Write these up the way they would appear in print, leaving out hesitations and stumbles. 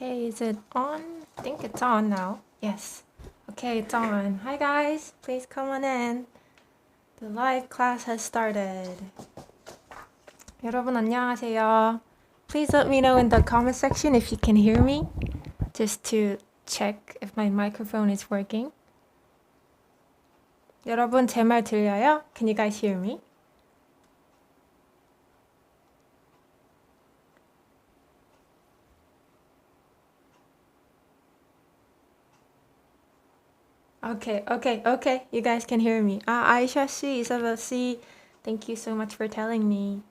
Okay, is it on? I think it's on now. Yes. Okay, it's on. Hi guys, please come on in. The live class has started. 여러분 안녕하세요. Please let me know in the comment section if you can hear me, just to check if my microphone is working. 여러분 제 말 들려요? Can you guys hear me? Okay. You guys can hear me. Aisha C, Isabel C, thank you so much for telling me.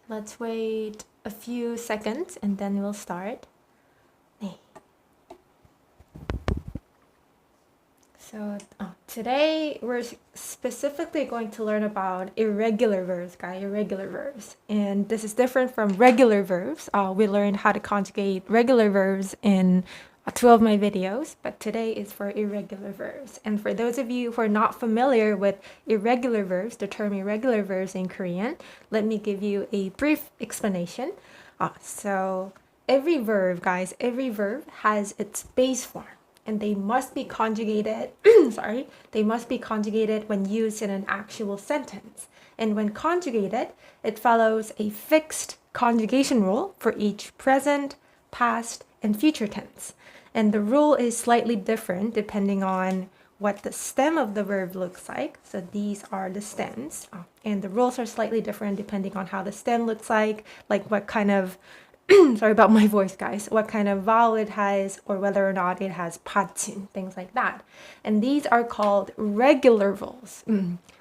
Let's wait a few seconds and then we'll start. 네. So today we're specifically going to learn about irregular verbs, guys. Irregular verbs, and this is different from regular verbs. We learned how to conjugate regular verbs in two of my videos, but today is for irregular verbs. And for those of you who are not familiar with irregular verbs, the term irregular verbs in Korean, let me give you a brief explanation. So every verb, guys, every verb has its base form, and they must be conjugated, they must be conjugated when used in an actual sentence. And when conjugated, it follows a fixed conjugation rule for each present, past, and future tense. And the rule is slightly different depending on what the stem of the verb looks like. So these are the stems. And the rules are slightly different depending on how the stem looks like what kind of, sorry about my voice, guys, what kind of vowel it has, or whether or not it has patsun, things like that. And these are called regular rules.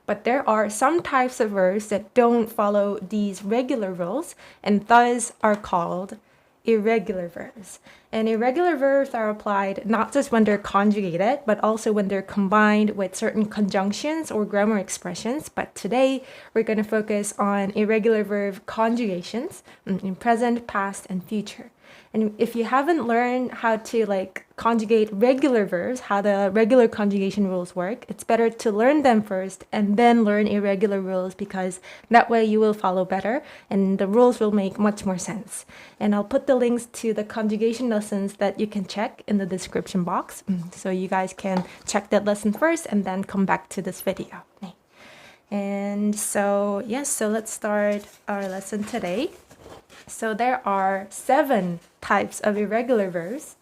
But there are some types of verbs that don't follow these regular rules, and thus are called irregular verbs. And irregular verbs are applied not just when they're conjugated, but also when they're combined with certain conjunctions or grammar expressions. But today, we're going to focus on irregular verb conjugations in present, past, and future. And if you haven't learned how to conjugate regular verbs, how the regular conjugation rules work, it's better to learn them first and then learn irregular rules, because that way you will follow better and the rules will make much more sense. And I'll put the links to the conjugation lessons that you can check in the description box. So you guys can check that lesson first and then come back to this video. And so, yes, so let's start our lesson today. So there are 7 types of irregular verbs,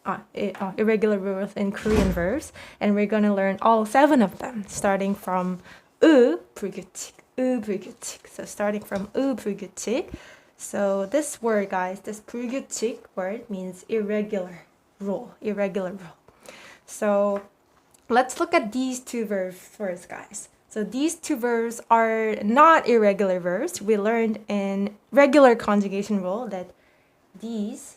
irregular verbs in Korean verbs, and we're going to learn all 7 of them, starting from ㅅ'불규칙. So starting from ㅅ'불규칙. So this word, guys, this 불규칙 word means irregular rule. So let's look at these 2 verbs first, guys. So these 2 verbs are not irregular verbs. We learned in regular conjugation rule that these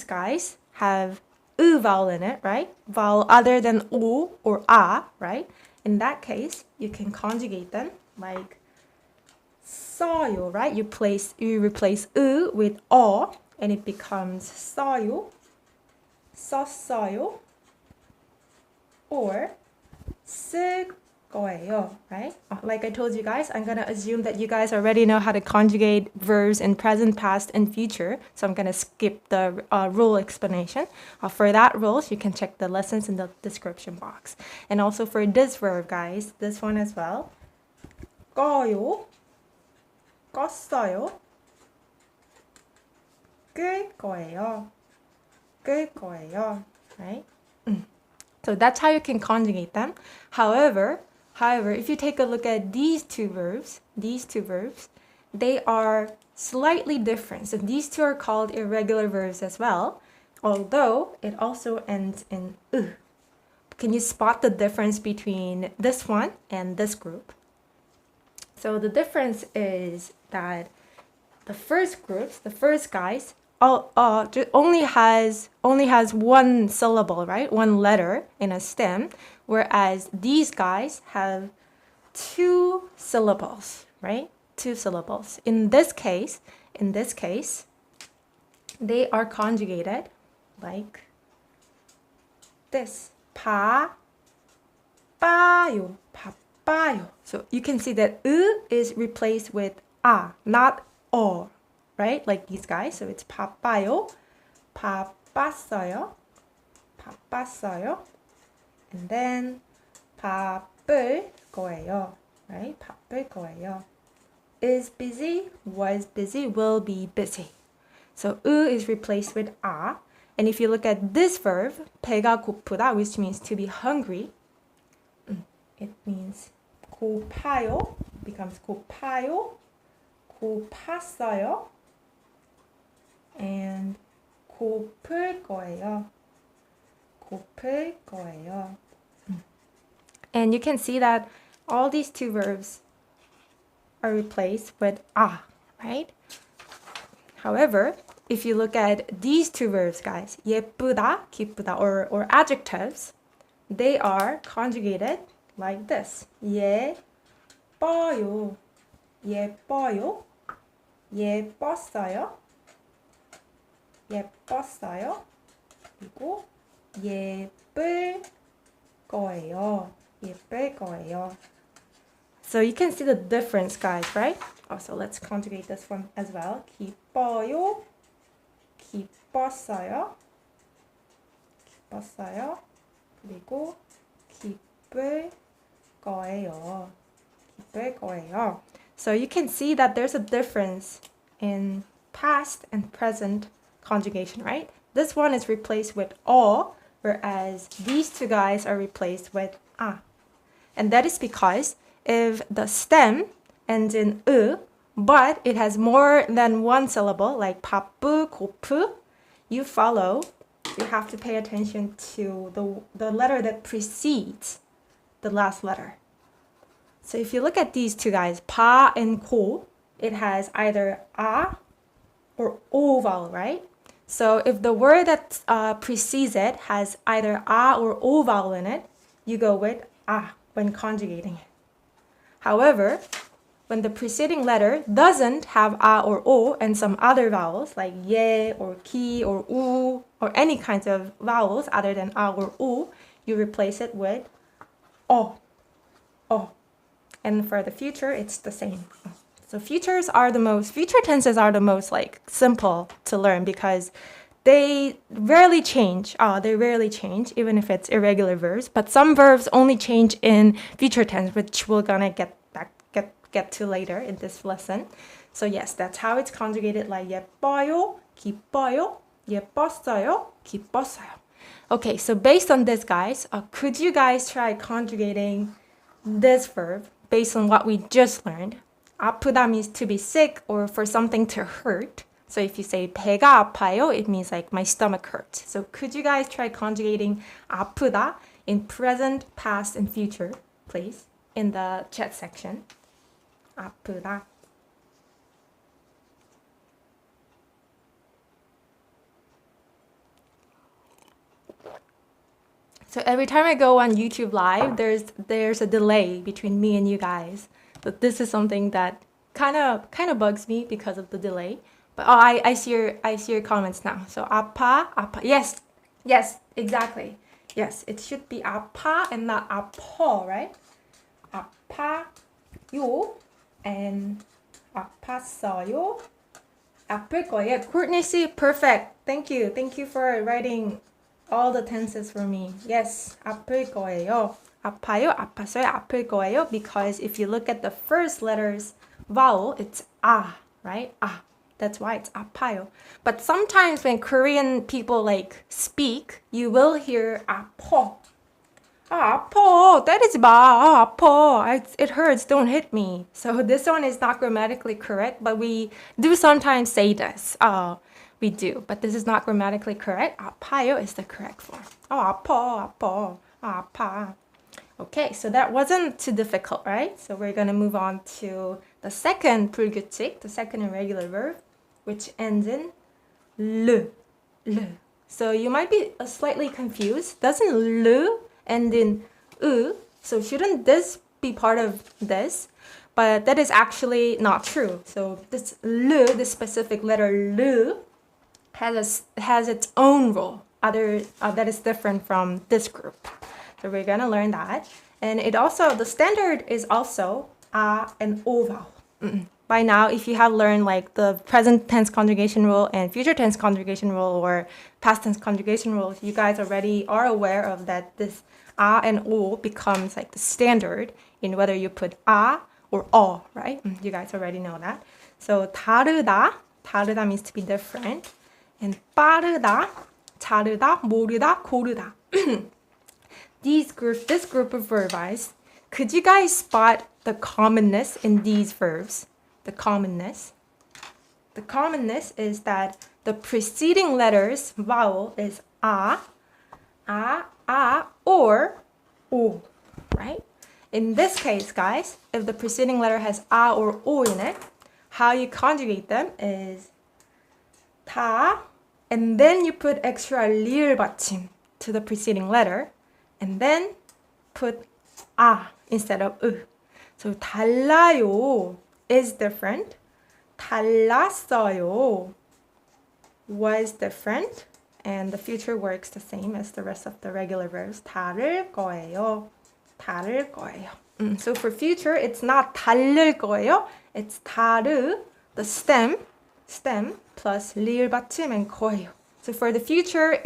guys have vowel in it, right? Vowel other than o or a, right? In that case, you can conjugate them like 써요, right? You replace with o, and it becomes 써요, 썼어요, or 쓸 거예요, right? Like I told you guys, I'm gonna assume that you guys already know how to conjugate verbs in present, past, and future. So I'm gonna skip the rule explanation. For that rules, you can check the lessons in the description box. And also for this verb, guys, this one as well. 꺼요, 껐어요, 끌 거예요, right? So that's how you can conjugate them. However, if you take a look at these two verbs, they are slightly different. So these 2 are called irregular verbs as well, although it also ends in 으. Can you spot the difference between this one and this group? So the difference is that the first guys, only has 1 syllable, right? 1 letter in a stem, whereas these guys have 2 syllables, right? 2 syllables. In this case, they are conjugated like this. 바빠요. So you can see that is replaced with a, not o, right? Like these guys. So it's 바빠요, 바빴어요. 바빴어요. And then 바쁠 거예요. Right? 바쁠 거예요. Is busy, was busy, will be busy. So is replaced with 아. And if you look at this verb, 배가 고프다, which means to be hungry, it means 고파요, becomes 고파요, 고팠어요, and 고플 거예요. 고플 거예요. And you can see that all these two verbs are replaced with 아, right? However, if you look at these two verbs, guys, 예쁘다, 기쁘다, or adjectives, they are conjugated like this. 예뻐요, 예뻐요, 예뻤어요, 예뻤어요, 그리고 예쁠 거예요, 예쁠 거예요. So you can see the difference, guys, right? Also, let's conjugate this one as well. 기뻐요, 기뻤어요, 기뻤어요, 그리고 기쁠 거예요, 기쁠 거예요. So you can see that there's a difference in past and present conjugation, right? This one is replaced with 어, whereas these two guys are replaced with 아. And that is because if the stem ends in but it has more than one syllable, like 바쁘, 고프, you have to pay attention to the letter that precedes the last letter. So if you look at these two guys, 바 and 고, it has either 아 or o vowel, right? So if the word that precedes it has either 아 or o vowel in it, you go with 아 when conjugating it. However, when the preceding letter doesn't have 아 or o and some other vowels like 예 or 기 or 우 or any kinds of vowels other than 아 or u, you replace it with 어. And for the future, it's the same. So future tenses are the most like simple to learn because they rarely change. They rarely change, even if it's irregular verbs. But some verbs only change in future tense, which we're gonna get to later in this lesson. So yes, that's how it's conjugated, like 예뻐요, 기뻐요, 예뻤어요, 기뻤어요. Okay, so based on this, guys, could you guys try conjugating this verb based on what we just learned? 아프다 means to be sick or for something to hurt. So if you say 배가 아파요, it means like my stomach hurts. So could you guys try conjugating 아프다 in present, past, and future, please, in the chat section? 아프다. So every time I go on YouTube Live, there's a delay between me and you guys. But this is something that kind of bugs me because of the delay. But I see your comments now. So 아파. Yes, exactly. Yes, it should be 아파 and not 아퍼, right? 아파요 and 아팠어요. 아플 거예요. Courtney C, perfect. Thank you for writing all the tenses for me. Yes, 아플 거예요. 아파요, 아팠어요, 아플 거예요. Because if you look at the first letter's vowel, it's 아, right? 아. That's why it's 아파요. But sometimes when Korean people like speak, you will hear 아퍼. 아퍼, 때리지 마. 아퍼. It hurts, don't hit me. So this one is not grammatically correct, but we do sometimes say this. We do, but this is not grammatically correct. 아파요 is the correct form. 아파. 아파. Okay, so that wasn't too difficult, right? So we're going to move on to the second 불규칙, the second irregular verb, which ends in 르. So you might be slightly confused. Doesn't 르 end in ư? So shouldn't this be part of this? But that is actually not true. So this 르, this specific letter 르, has its own rule, that is different from this group. So we're gonna learn that. And the standard is also a and o vowel. by now, if you have learned like the present tense conjugation rule and future tense conjugation rule or past tense conjugation rules, you guys already are aware of that this a and o becomes like the standard in whether you put a or o, right? You guys already know that. So 다르다, 다르다 means to be different. And 빠르다, 자르다, 모르다, 고르다. This group of verbs, could you guys spot the commonness in these verbs? The commonness is that the preceding letter's vowel is a, or o, right? In this case, guys, if the preceding letter has a or o in it, how you conjugate them is 다, and then you put extra 리을 받침 to the preceding letter, and then put a instead of 으. So 달라요 is different. 달랐어요 was different. And the future works the same as the rest of the regular verbs. 다를 거예요. 다를 거예요. So for future, it's not 다를 거예요. It's 다르, the stem plus 리을 받침 and 거예요. So for the future,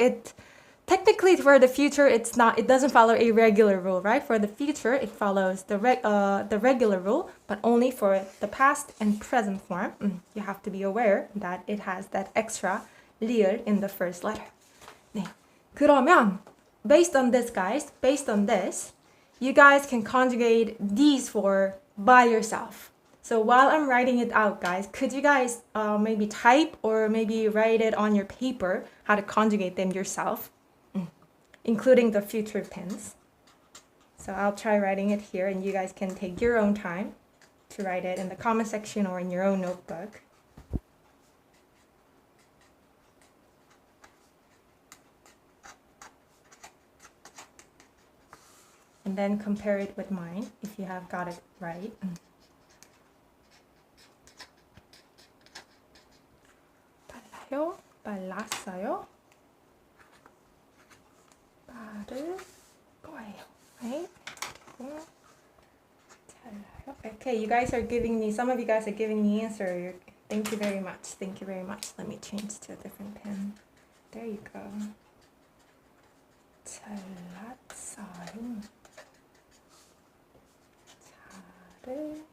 technically for the future, it doesn't follow a regular rule, right? For the future, it follows the regular rule, but only for the past and present form. You have to be aware that it has that extra 리을 in the first letter. 네. 그러면 based on this, you guys can conjugate these four by yourself. So while I'm writing it out, guys, could you guys maybe type or maybe write it on your paper how to conjugate them yourself, including the future tense. So I'll try writing it here, and you guys can take your own time to write it in the comment section or in your own notebook. And then compare it with mine if you have got it right. 빨라요, 빨랐어요, 빠를 거예요. Right? 잘라요. Okay, you guys are giving me, some of you guys are giving me answer. Thank you very much. Thank you very much. Let me change to a different pen. There you go. 잘랐어요. 잘을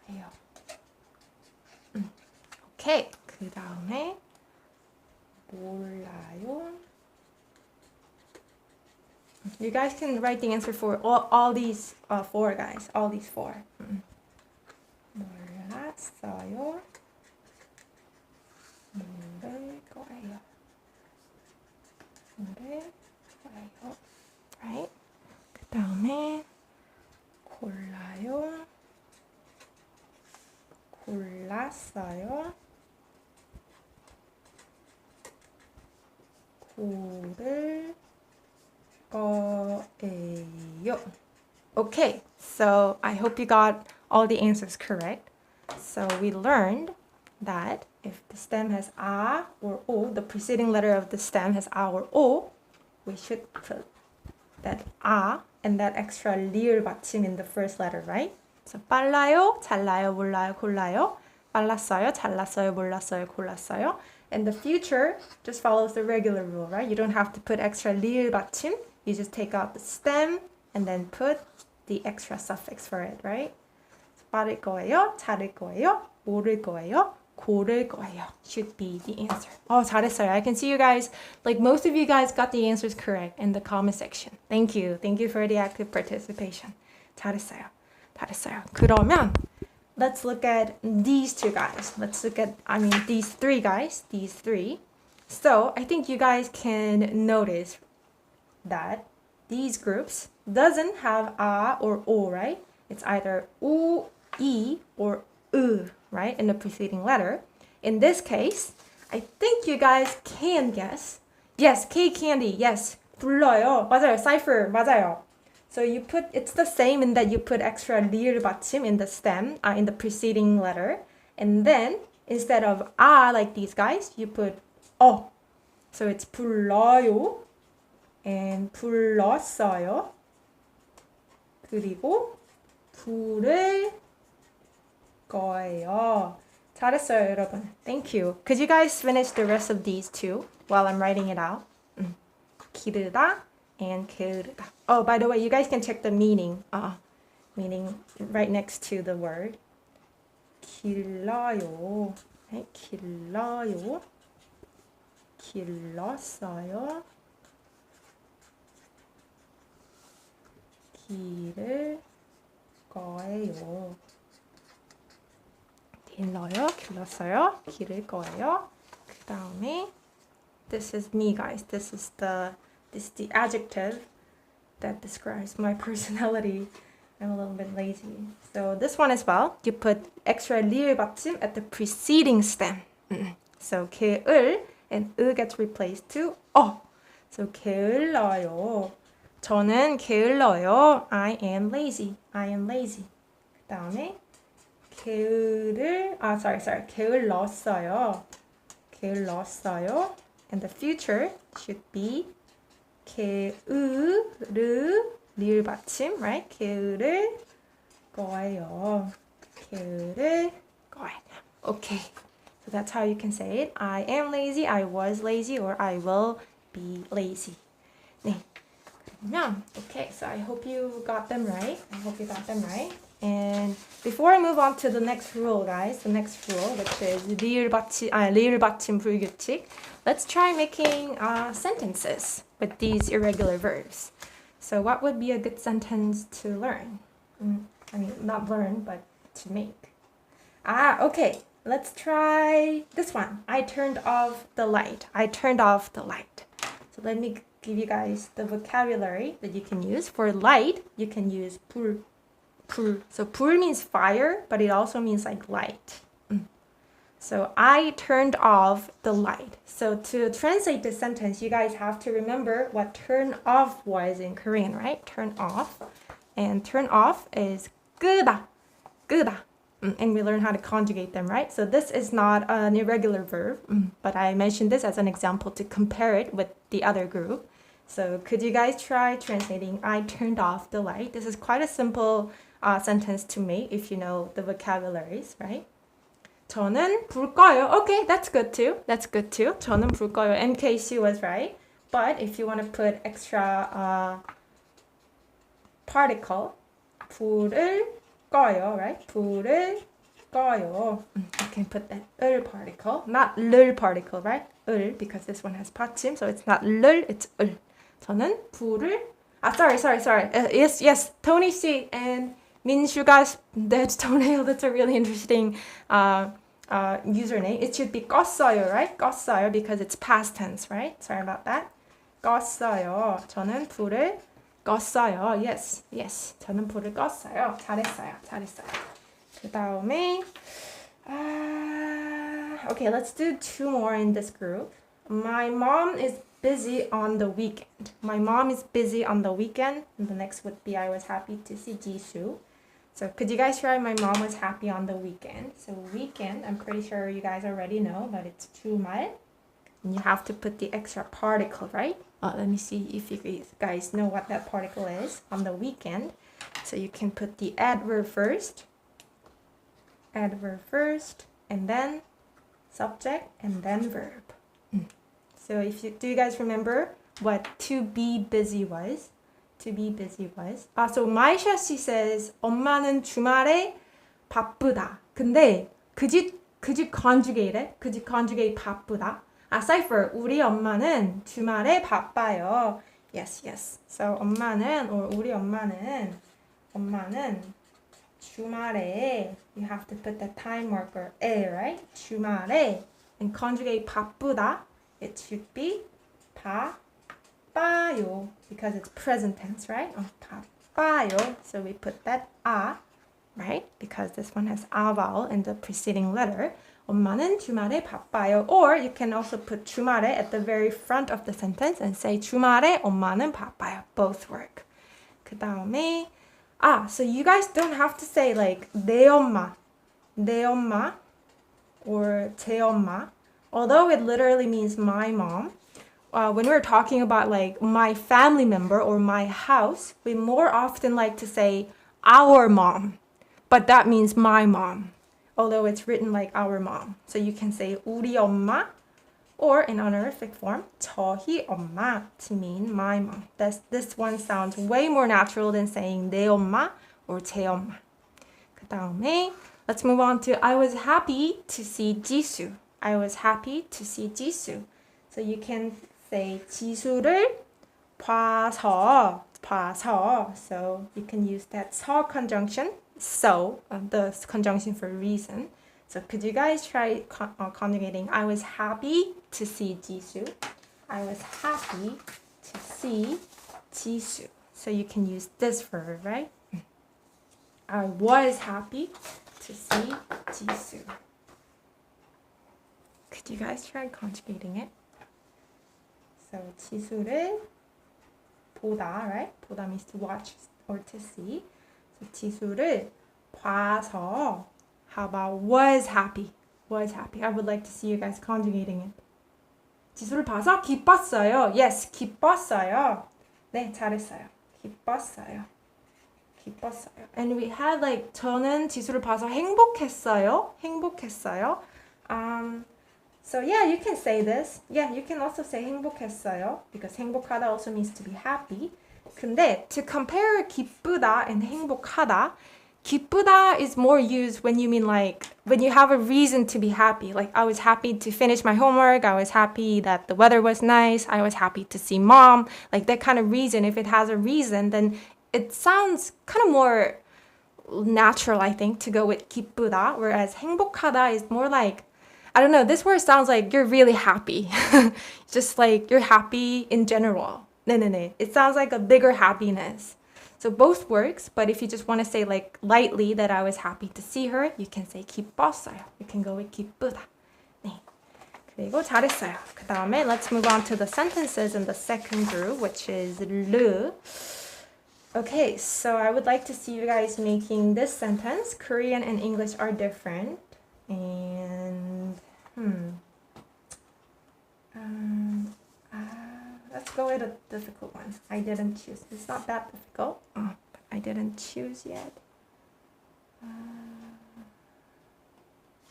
거예요. 오케이. 그 다음에 몰라요. You guys can write the answer for all these four, guys. All these four. 몰랐어요. 모를 거예요. 모를 거예요. Right? 그 다음에 골라요. 골랐어요. 고를 거예요. Okay, so I hope you got all the answers correct. So we learned that if the stem has a or o, the preceding letter of the stem has a or o, we should put that a and that extra 리을 받침 in the first letter, right? So 빨라요, 잘라요, 몰라요, 골라요. 빨랐어요, 잘랐어요, 몰랐어요, 골랐어요. And the future just follows the regular rule, right? You don't have to put extra 리을 받침. You just take out the stem and then put the extra suffix for it, right? So 빠를 거예요, 자를 거예요, 모를 거예요, 고를 거예요 should be the answer. Oh, 잘했어요. I can see you guys, like most of you guys got the answers correct in the comment section. Thank you. Thank you for the active participation. 잘했어요. 잘했어요. 그러면 let's look at these two guys. These three guys. These three. So I think you guys can notice that these groups doesn't have a or o, right? It's either u, e, or u, right? In the preceding letter. In this case, I think you guys can guess. Yes, K candy. Yes, 불러요. 맞아요. Cipher. 맞아요. So it's the same in that you put extra 리을 받침 in the stem, in the preceding letter. And then instead of a like these guys, you put 어. So it's 불러요 and 불렀어요. 그리고 부를 거예요. 잘했어요, 여러분. Thank you. Could you guys finish the rest of these two while I'm writing it out? 기르다 and 게으르다. Oh, by the way, you guys can check the meaning. Meaning right next to the word. 길러요. 네, 길러요. 길렀어요. 기를 거예요. 길러요, 길렀어요, 기를 거예요. 그 다음에 this is me, guys. This is the adjective that describes my personality. I'm a little bit lazy. So this one as well. You put extra 리을 받침 at the preceding stem. So 게을 and 으 gets replaced to 어. So 게을러요. 저는 게을러요. I am lazy. I am lazy. 그 다음에 게을렀어요. 게을렀어요. And the future should be 게으르 리을 받침, right? 게으를 거예요. 게으를 거예요. Okay. So that's how you can say it. I am lazy, I was lazy, or I will be lazy. 네. 그러면 okay, so I hope you got them right. And before I move on to the next rule, guys, the next rule, which is 리을 받침 불규칙, let's try making sentences with these irregular verbs. So what would be a good sentence to learn? I mean, not learn, but to make. Okay. Let's try this one. I turned off the light. So let me give you guys the vocabulary that you can use. For light, you can use 불. So 불 means fire, but it also means like light. So I turned off the light. So to translate this sentence, you guys have to remember what turn off was in Korean, right? Turn off. And turn off is 끄다. And we learn how to conjugate them, right? So this is not an irregular verb, but I mentioned this as an example to compare it with the other group. So could you guys try translating I turned off the light? This is quite a simple sentence to make if you know the vocabularies, right? 저는 불 꺼요. Okay, that's good too. 저는 불 꺼요. In case you was right. But if you want to put extra particle, 불을 꺼요, right? 불을 꺼요. You can put that 을 particle, not 를 particle, right? 을, because this one has 받침, so it's not 를, it's 을. 저는 불을 sorry. Yes, Tony C and Minju guys, that's toenail. That's a really interesting username. It should be 껐어요, right? 껐어요, because it's past tense, right? Sorry about that. 껐어요. 저는 불을 껐어요. Yes. 저는 불을 껐어요. 잘했어요. 그 다음에 okay, let's do two more in this group. My mom is busy on the weekend. And the next would be I was happy to see Jisoo. So could you guys try my mom was happy on the weekend? So weekend, I'm pretty sure you guys already know, but it's 주말. And you have to put the extra particle, right? Let me see if you guys know what that particle is on the weekend. So you can put the adverb first, and then subject, and then verb. So do you guys remember what to be busy was? So Maisha, she says, 엄마는 주말에 바쁘다. 근데 could you conjugate it? Could you conjugate 바쁘다? Cypher, 우리 엄마는 주말에 바빠요. Yes. So 엄마는, or 우리 엄마는 주말에, you have to put the time marker 에, right? 주말에, and conjugate 바쁘다, it should be 바빠요, because it's present tense, right? 바빠요. So we put that right? Because this one has a vowel in the preceding letter. 엄마는 주말에 바빠요. Or you can also put 주말에 at the very front of the sentence and say 주말에 엄마는 바빠요. Both work. 그 다음에 so you guys don't have to say like 내 엄마 or 제 엄마. Although it literally means my mom. When we're talking about like my family member or my house, we more often like to say our mom. But that means my mom. although it's written like our mom. So you can say 우리 엄마, or in honorific form, 저희 엄마, to mean my mom. This one sounds way more natural than saying 내 엄마 or 제 엄마. 그 다음에 let's move on to I was happy to see 지수. I was happy to see 지수. So you can say 지수를 봐서. So you can use that 서 conjunction. So, the conjunction for reason. So could you guys try conjugating I was happy to see 지수. I was happy to see 지수. So you can use this verb, right? I was happy to see 지수. Could you guys try conjugating it? So 지수를 보다, right? 보다 means to watch or to see. So 지수를 봐서. How about was happy? Was happy. I would like to see you guys conjugating it. 지수를 봐서 기뻤어요. Yes, 기뻤어요. 네, 잘했어요. 기뻤어요. 기뻤어요. And we had like 저는 지수를 봐서 행복했어요. 행복했어요. So yeah, you can say this. Yeah, you can also say 행복했어요 because 행복하다 also means to be happy. 근데 to compare 기쁘다 and 행복하다, 기쁘다 is more used when you mean like when you have a reason to be happy. Like I was happy to finish my homework. I was happy that the weather was nice. I was happy to see mom. Like that kind of reason. If it has a reason, then it sounds kind of more natural, I think, to go with 기쁘다. Whereas 행복하다 is more like, I don't know, this word sounds like you're really happy. Just like you're happy in general. No. It sounds like a bigger happiness. So both works, but if you just want to say like lightly that I was happy to see her, you can say 기뻤어요. You can go with 기쁘다. 네. 그리고 잘했어요. 그 다음에 let's move on to the sentences in the second group, which is 르. Okay, so I would like to see you guys making this sentence. Korean and English are different. And let's go with a difficult one. I didn't choose. It's not that difficult. But I didn't choose yet.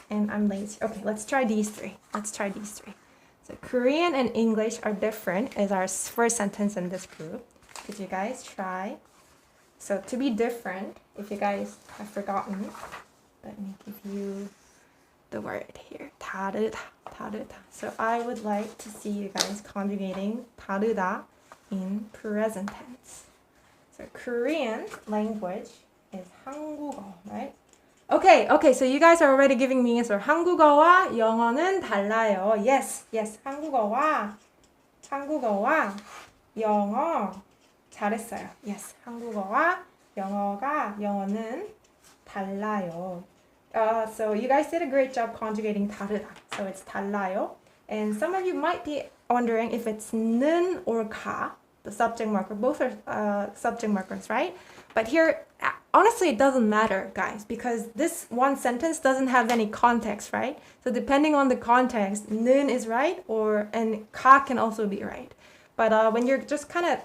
And I'm lazy. Okay, let's try these three. So Korean and English are different is our first sentence in this group. Could you guys try? So to be different, if you guys have forgotten, let me give you the word here. 다르다. So I would like to see you guys conjugating 다르다 in present tense. So Korean language is 한국어, right? Okay, so you guys are already giving me answer. 한국어와 영어는 달라요. Yes, 한국어와 영어 잘했어요. Yes, 한국어와 영어는 달라요. So you guys did a great job conjugating 다르다. So it's 달라요. And some of you might be wondering if it's 는 or 가, the subject marker. Both are subject markers, right? But here, honestly, it doesn't matter, guys, because this one sentence doesn't have any context, right? So depending on the context, 는 is right, and 가 can also be right. But when you're just kind of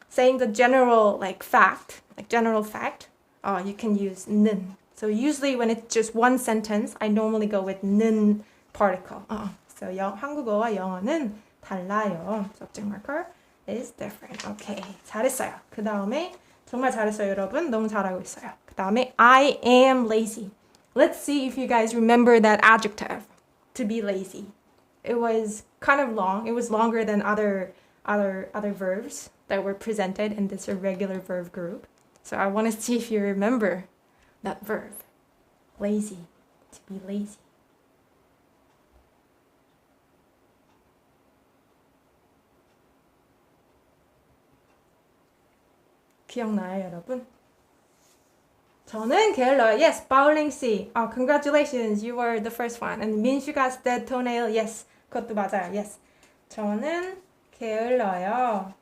saying the general fact, you can use 는. So usually when it's just one sentence, I normally go with 는 particle. So 한국어와 영어는 달라요. Subject marker is different. Okay, 잘했어요. 그 다음에 정말 잘했어요, 여러분. 너무 잘하고 있어요. 그 다음에 I am lazy. Let's see if you guys remember that adjective, to be lazy. It was kind of long. It was longer than other verbs that were presented in this irregular verb group. So I want to see if you remember that verb. Lazy. To be lazy. 기억나요, 여러분? 저는 게을러요. Yes, Bowling C. Congratulations, you were the first one. And 민슈가 dead toenail. Yes, 그것도 맞아요. Yes. 저는 게을러요.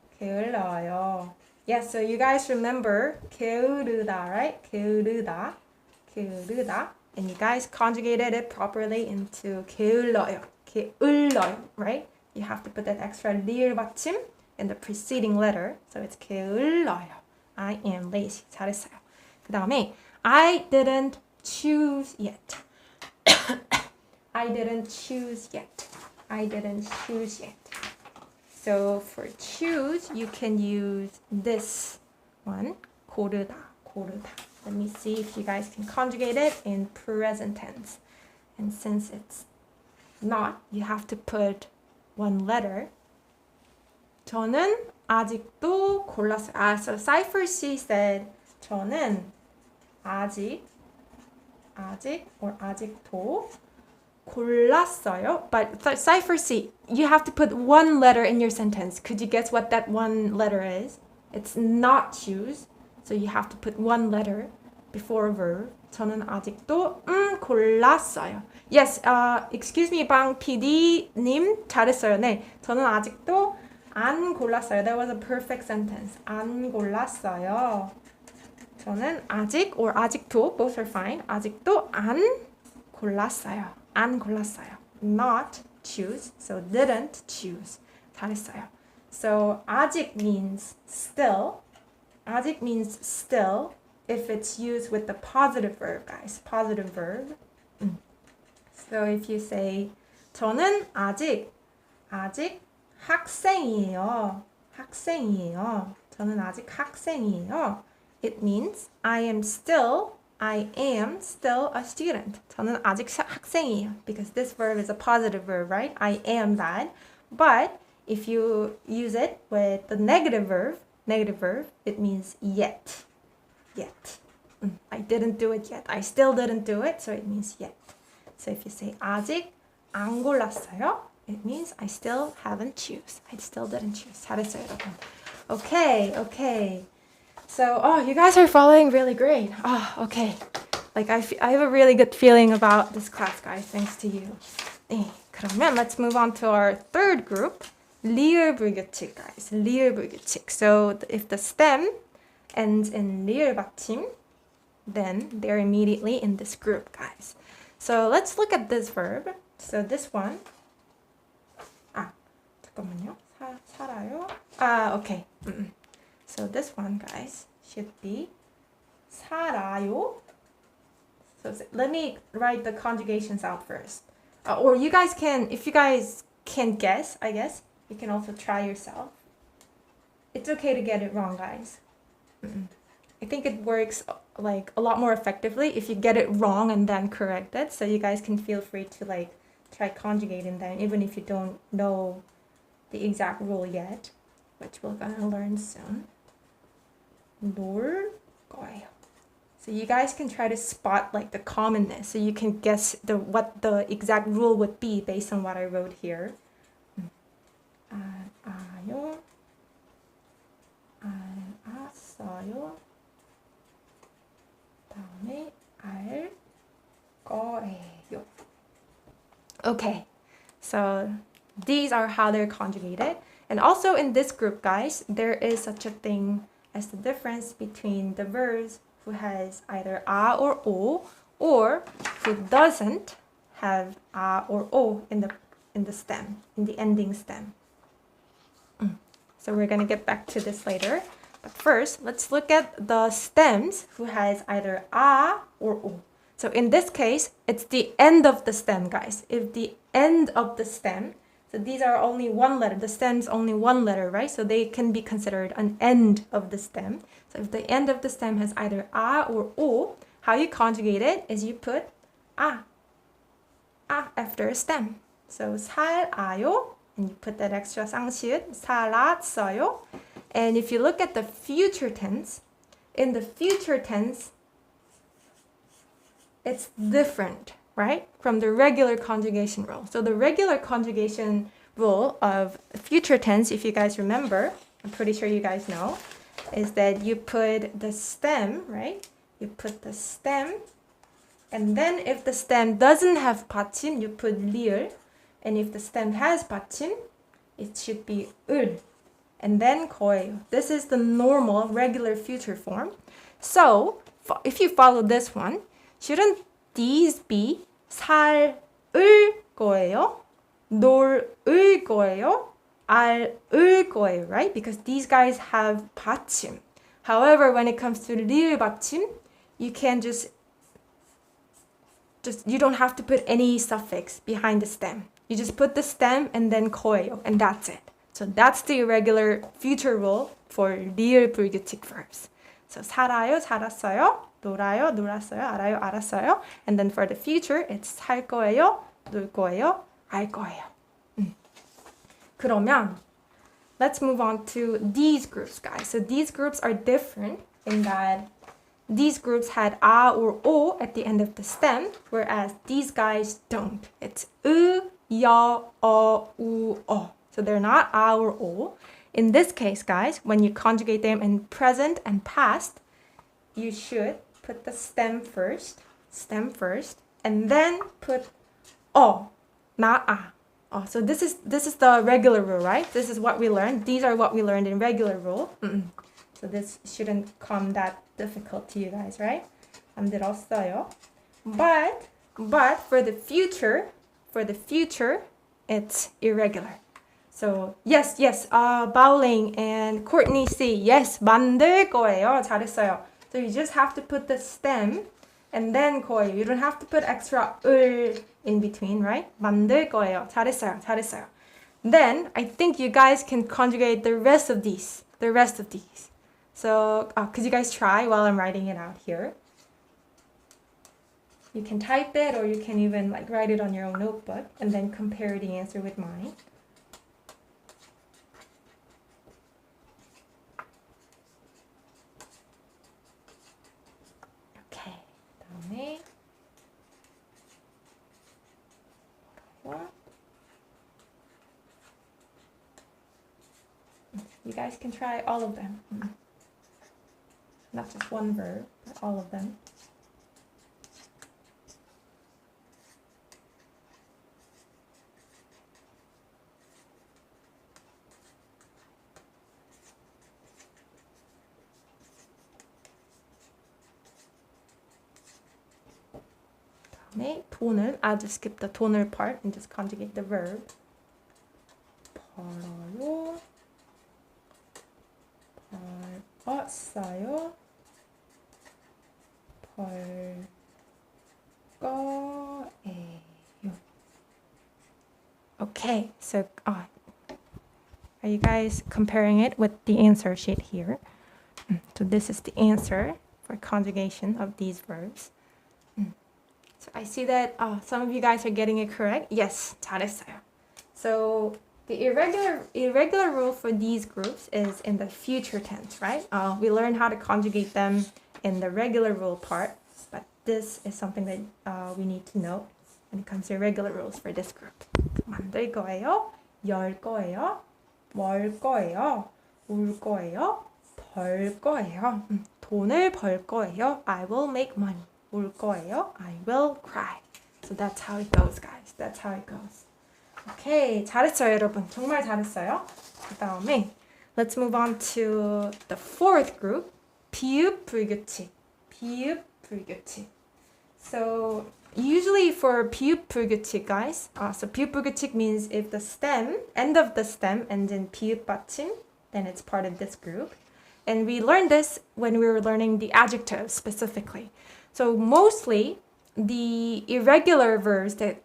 Yes, so you guys remember 게으르다, right? 게으르다. And you guys conjugated it properly into 게을러요. Right? You have to put that extra 리을 받침 in the preceding letter. So it's 게을러요. I am lazy. 잘했어요. 그 다음에 I didn't choose yet. I didn't choose yet. I didn't choose yet. So for choose, you can use this one. 고르다, 고르다. Let me see if you guys can conjugate it in present tense. And since it's not, you have to put one letter. 저는 아직도 골랐어요. So Cypher C said, 저는 아직 or 아직도 골랐어요. But Cypher C, you have to put one letter in your sentence. Could you guess what that one letter is? It's not choose. So you have to put one letter before a verb. 저는 아직도 골랐어요. Yes, excuse me, 방 PD님 잘했어요. 네, 저는 아직도 안 골랐어요. That was a perfect sentence. 안 골랐어요. 저는 아직 or 아직도, both are fine. 아직도 안 골랐어요. 안 골랐어요. Not choose, so didn't choose. 잘했어요. So 아직 means still. 아직 means still if it's used with the positive verb, guys. Positive verb. So if you say 저는 아직 학생이에요. 학생이에요. 저는 아직 학생이에요. It means I am still a student. 저는 아직 학생이에요. Because this verb is a positive verb, right? I am that. But if you use it with the negative verb, it means yet. Yet. I didn't do it yet. I still didn't do it, so it means yet. So if you say 아직 안 골랐어요, it means I still haven't choose. I still didn't choose. 잘했어요, 여러분. Okay. So, you guys are following really great. Okay. Like I have a really good feeling about this class, guys, thanks to you. 네, 그러면 let's move on to our third group. ㅅ'불규칙, guys. ㅅ'불규칙. So if the stem ends in 리을 받침, then they're immediately in this group, guys. So let's look at this verb. So this one. 잠깐만요. 살아요. Okay. So this one, guys, should be 살아요. So let me write the conjugations out first. Or you guys can, if you guys can guess, I guess, you can also try yourself. It's okay to get it wrong, guys. I think it works like a lot more effectively if you get it wrong and then correct it. So you guys can feel free to like try conjugating them even if you don't know the exact rule yet, which we're gonna learn soon. 놀 거예요. So you guys can try to spot like the commonness, so you can guess what the exact rule would be based on what I wrote here. 알아요. 알았어요. 다음에 알 거예요. Okay, so these are how they're conjugated. And also in this group, guys, there is such a thing as the difference between the verbs who has either a or o, or who doesn't have a or o in the stem, in the ending stem. So we're going to get back to this later. But first, let's look at the stems who has either a or o. So in this case, it's the end of the stem, guys. If the end of the stem, so these are only one letter, the stem's only one letter, right? So they can be considered an end of the stem. So if the end of the stem has either a or o, how you conjugate it is you put a after a stem. So 살아요, and you put that extra 쌍시읒, 살았어요. And if you look at the future tense, in the future tense, it's different, right, from the regular conjugation rule. So the regular conjugation rule of future tense, if you guys remember, I'm pretty sure you guys know, is that you put the stem, right? You put the stem, and then if the stem doesn't have 받침, you put 리을, and if the stem has 받침, it should be 을, and then 거예요. This is the normal, regular future form. So if you follow this one, shouldn't these be 살을 거예요, 놀을 거예요, 알을 거예요, right? Because these guys have 받침. However, when it comes to 리을 받침, you can just you don't have to put any suffix behind the stem. You just put the stem and then 거예요, and that's it. So that's the irregular future rule for real 불규칙 verbs. So 살아요, 살았어요, 놀아요, 놀았어요, 알아요, 알았어요. And then for the future, it's 살 거예요, 놀 거예요, 알 거예요. 그러면 let's move on to these groups, guys. So these groups are different in that these groups had a or o at the end of the stem, whereas these guys don't. It's ya, o, u, o. So they're not a or o. In this case, guys, when you conjugate them in present and past, you should put the stem first, and then put o, not a. Oh, so this is the regular rule, right? This is what we learned. These are what we learned in regular rule. So this shouldn't come that difficult to you guys, right? 안 들었어요. But for the future, it's irregular. So yes, Bowling and Courtney C. Yes, 만들 거예요. 잘했어요. So you just have to put the stem and then 거예요. You don't have to put extra 을 in between, right? 만들 거예요. 잘했어요. Then I think you guys can conjugate the rest of these. So could you guys try while I'm writing it out here? You can type it or you can even like write it on your own notebook and then compare the answer with mine. Okay. 다음에 you guys can try all of them. Not just one verb, but all of them. 다음에 돈을, I'll just skip the 돈을 part and just conjugate the verb. 벌어요. 벌었어요. 벌 거예요. Okay, so are you guys comparing it with the answer sheet here? So this is the answer for conjugation of these verbs. So I see that some of you guys are getting it correct. Yes, 잘했어요. So the irregular rule for these groups is in the future tense, right? We learned how to conjugate them in the regular rule part, but this is something that we need to know when it comes to irregular rules for this group. 만들 거예요, 열 거예요, 뭘 거예요, 울 거예요, 벌 거예요. 돈을 벌 거예요. I will make money. 울 거예요. I will cry. So that's how it goes, guys. That's how it goes. Okay, 잘했어요, 여러분. 정말 잘했어요. 그다음에 let's move on to the fourth group, ㅅ'불규칙. So usually for ㅅ'불규칙, guys, so ㅅ'불규칙 means if the end of the stem ends in ㅅ' then it's part of this group. And we learned this when we were learning the adjectives specifically. So mostly the irregular verbs that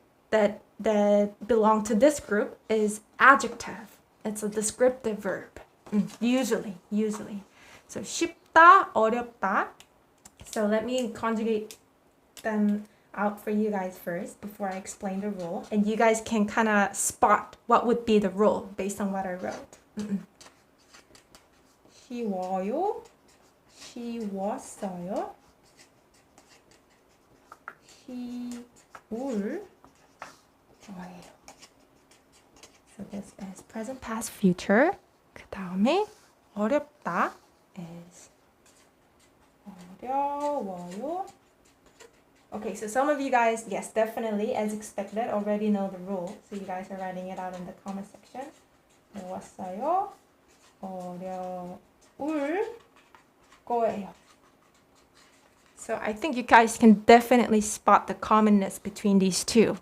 belong to this group is adjective. It's a descriptive verb. Usually. So 쉽다, 어렵다. So let me conjugate them out for you guys first before I explain the rule. And you guys can kind of spot what would be the rule based on what I wrote. 쉬워요, 쉬웠어요, 쉬울 거예요. So this is present, past, future. 그 다음에 어렵다 is 어려워요. Okay, so some of you guys, yes, definitely, as expected, already know the rule. So you guys are writing it out in the comment section. 어려웠어요, 어려울 거예요. So I think you guys can definitely spot the commonness between these two.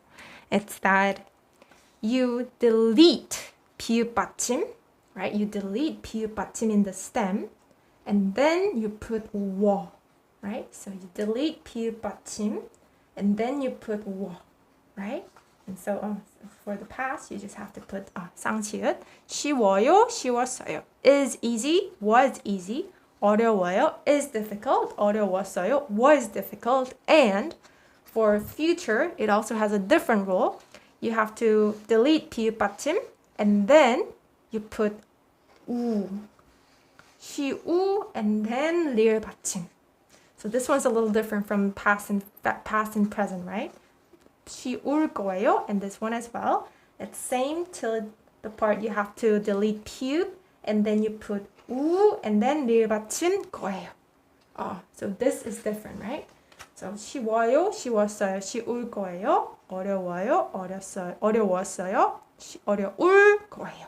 It's that you delete ㅅ', right? You delete ㅅ' in the stem, and then you put 워, right? So you delete ㅅ' and then you put 워, right? And so for the past, you just have to put 쌍치읓. 쉬워요, 쉬웠어요. Is easy, was easy. 어려워요, is difficult. 어려웠어요, was difficult. And for future, it also has a different rule. You have to delete 비읍 받침, and then you put 우. 쉬우, and then 리을 받침. So this one's a little different from past and present, right? 쉬울 거예요, and this one as well. It's same till the part you have to delete 피읍, and then you put 우, and then 리을 받침 거예요. So this is different, right? So 쉬워요, 쉬웠어요, 쉬울 거예요. 어려워요, 어려웠어요, 어려울 거예요.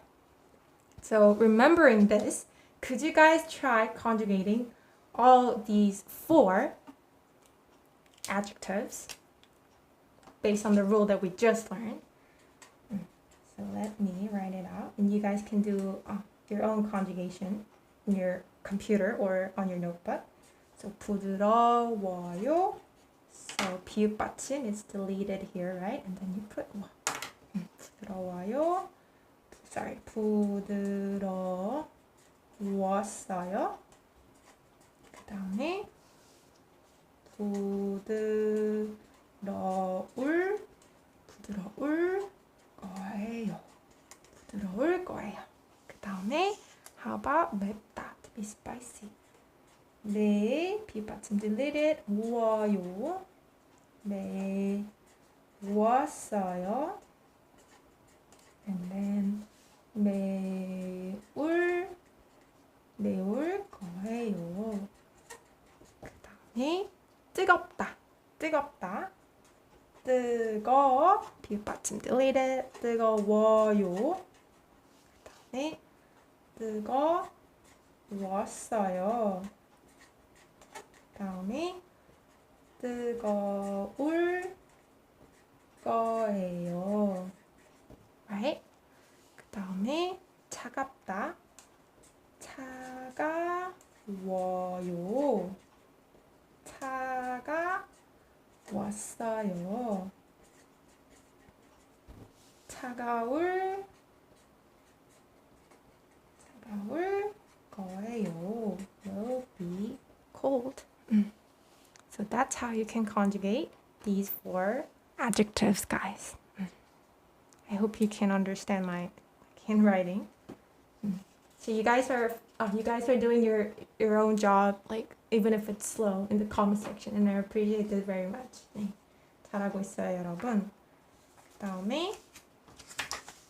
So remembering this, could you guys try conjugating all these 4 adjectives based on the rule that we just learned? So let me write it out, and you guys can do your own conjugation in your computer or on your notebook. So 부드러워요. So 비읍 받침 is deleted here, right? And then you put 워. 부드러워요. Sorry, 부드러웠어요. 그 다음에 부드러울 거예요. 부드러울 거예요. 그 다음에 how about 맵다, to be spicy. 네, 비읍 받침 deleted. 무어요. 네, 무었어요. And then 매울 거예요. 그 다음에 뜨겁다. 비읍 받침 deleted. 뜨거워요. 그 다음에 뜨거웠어요. 그 다음에 뜨거울 거예요. Right? 그 다음에 차갑다. 차가워요. 차가웠어요. 차가울 거예요. Will be cold. So that's how you can conjugate these 4 adjectives, guys. I hope you can understand my handwriting. So you guys are doing your own job, like even if it's slow, in the comment section, and I appreciate it very much. 네, 잘하고 있어요, 여러분. 그다음에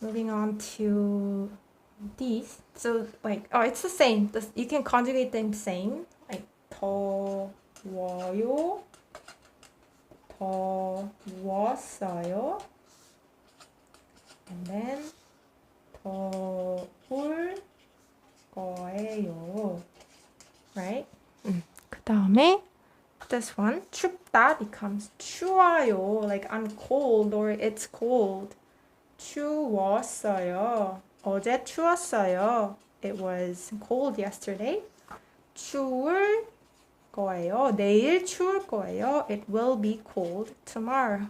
moving on to these. So like it's the same. You can conjugate them same. Like 더워요, 더웠어요. And then 더울 거예요. Right? 그 다음에 this one, 춥다 becomes 추워요. Like I'm cold or it's cold. 추웠어요. 어제 추웠어요. It was cold yesterday. 추울 거예요. 내일 추울 거예요. It will be cold tomorrow.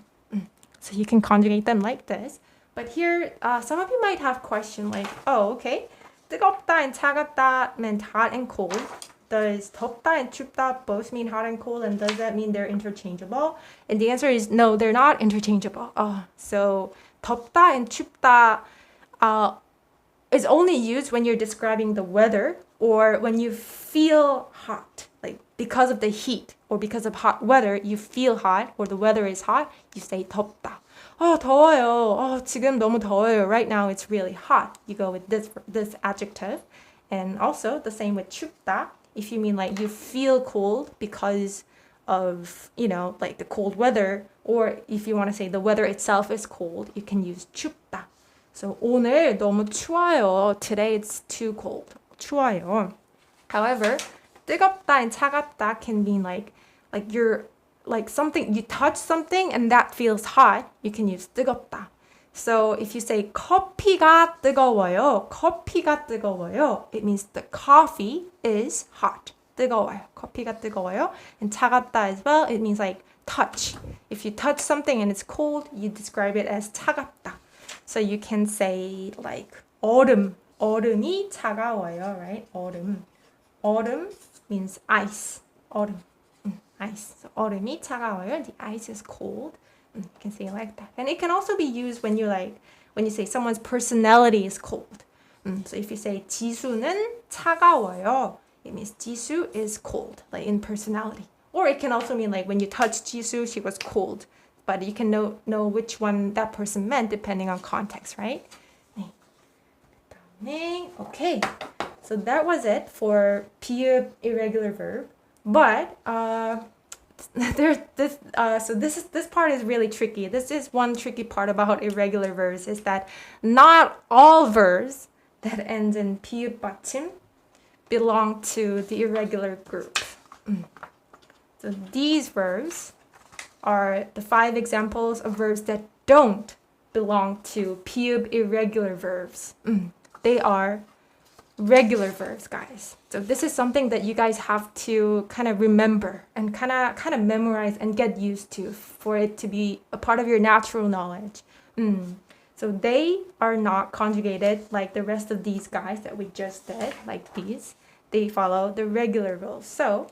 So you can conjugate them like this. But here, some of you might have question like, oh, okay, 뜨겁다 and 차갑다 meant hot and cold. Does 덥다 and 춥다 both mean hot and cold, and does that mean they're interchangeable? And the answer is no, they're not interchangeable. So 덥다 and 춥다 is only used when you're describing the weather or when you feel hot, like because of the heat or because of hot weather, you feel hot or the weather is hot, you say 덥다. 더워요. 지금 너무 더워요. Right now it's really hot. You go with this adjective. And also the same with 춥다. If you mean like you feel cold because of, like the cold weather, or if you want to say the weather itself is cold, you can use 춥다. So 오늘 너무 추워요. Today it's too cold. 추워요. However, 뜨겁다 and 차갑다 can mean like you're like something, you touch something and that feels hot, you can use 뜨겁다. So if you say 커피가 뜨거워요, 커피가 뜨거워요, it means the coffee is hot. 뜨거워요. 커피가 뜨거워요. And 차갑다 as well, it means like touch. If you touch something and it's cold, you describe it as 차갑다. So you can say like autumn. 얼음이 차가워요, right? autumn. Autumn means ice. Autumn. Ice. So 얼음이 차가워요. The ice is cold. You can say it like that. And it can also be used when you say someone's personality is cold. So if you say 지수는 차가워요, it means 지수 is cold, like in personality. Or it can also mean like when you touch 지수, she was cold. But you can know which one that person meant depending on context, right? Okay, so that was it for 비읍 irregular verb. But this part is really tricky. This is one tricky part about irregular verbs is that not all verbs that end in 비읍 받침 belong to the irregular group. So these verbs are the 5 examples of verbs that don't belong to 비읍 irregular verbs. They are regular verbs, guys. So this is something that you guys have to kind of remember and kind of memorize and get used to for it to be a part of your natural knowledge. So they are not conjugated like the rest of these guys that we just did, like these. They follow the regular rules. So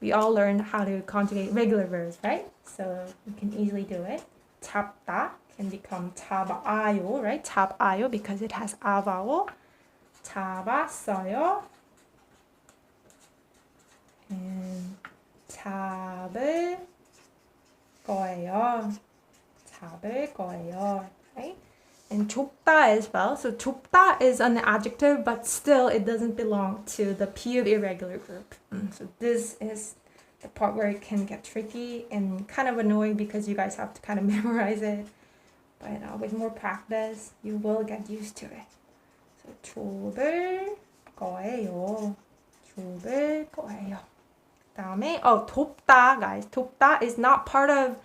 we all learned how to conjugate regular verbs, right? So you can easily do it. 잡다 can become 잡아요, right? 잡아요 because it has a vowel. 잡았어요. And 잡을 거예요. 잡을 거예요, right? And 좁다 as well. So 좁다 is an adjective, but still it doesn't belong to the 비읍 irregular group. So this is the part where it can get tricky and kind of annoying because you guys have to kind of memorize it. But with more practice, you will get used to it. So 좁을 거예요. 좁을 거예요. 다음에 좁다, guys. 좁다 is not part of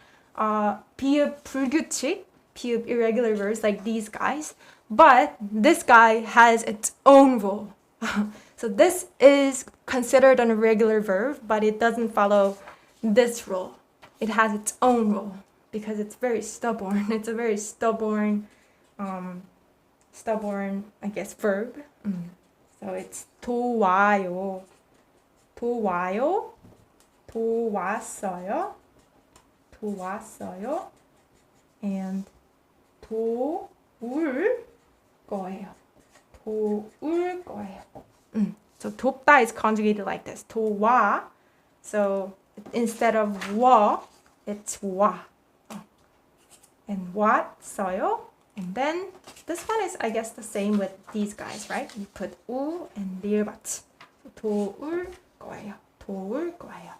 비읍 불규칙, 비읍 irregular verbs like these guys, but this guy has its own rule. So this is considered an irregular verb, but it doesn't follow this rule. It has its own rule because it's very stubborn. It's a very stubborn, I guess, verb. So it's 도와요, 도와요, 도왔어요, 도왔어요, and 도울 거예요. 도울 거예요. So 좁다 is conjugated like this. 도와. So instead of 와, it's 와. And 왔어요. And then this one is, I guess, the same with these guys, right? You put 우 and 리을받침. 도울 거예요. 도울 거예요.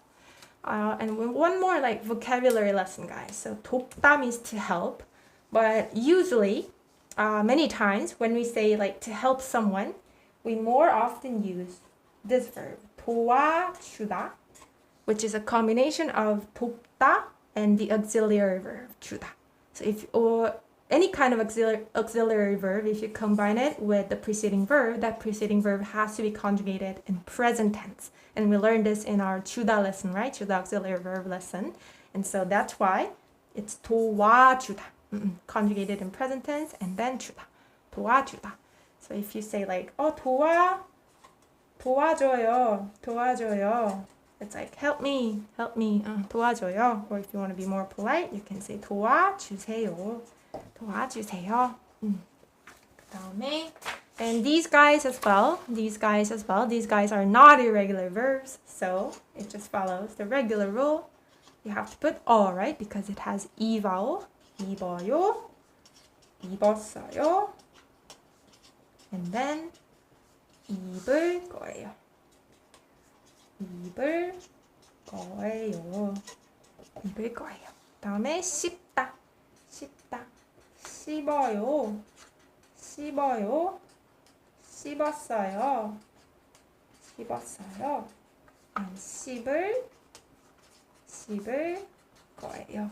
And one more like vocabulary lesson, guys. So 돕다 means to help, but usually, many times when we say like to help someone, we more often use this verb, 도와주다, which is a combination of 돕다 and the auxiliary verb 주다. So or any kind of auxiliary verb, if you combine it with the preceding verb, that preceding verb has to be conjugated in present tense. And we learned this in our 주다 lesson, right? 주다 auxiliary verb lesson. And so that's why it's 도와주다. Conjugated in present tense and then 주다. 도와주다. So if you say like, 도와줘요, 도와줘요. It's like, help me, 도와줘요. Or if you want to be more polite, you can say 도와주세요, 도와주세요. 그다음에, and these guys as well, these guys are not irregular verbs, so it just follows the regular rule. You have to put all, right? Because it has E vowel. 입어요, 입었어요, and then 입을 거예요. 입을 거예요. 입을 거예요. 다음에 씹다, 씹다, 씹어요, 씹어요, 씹었어요, 씹었어요. And 씹을 거예요.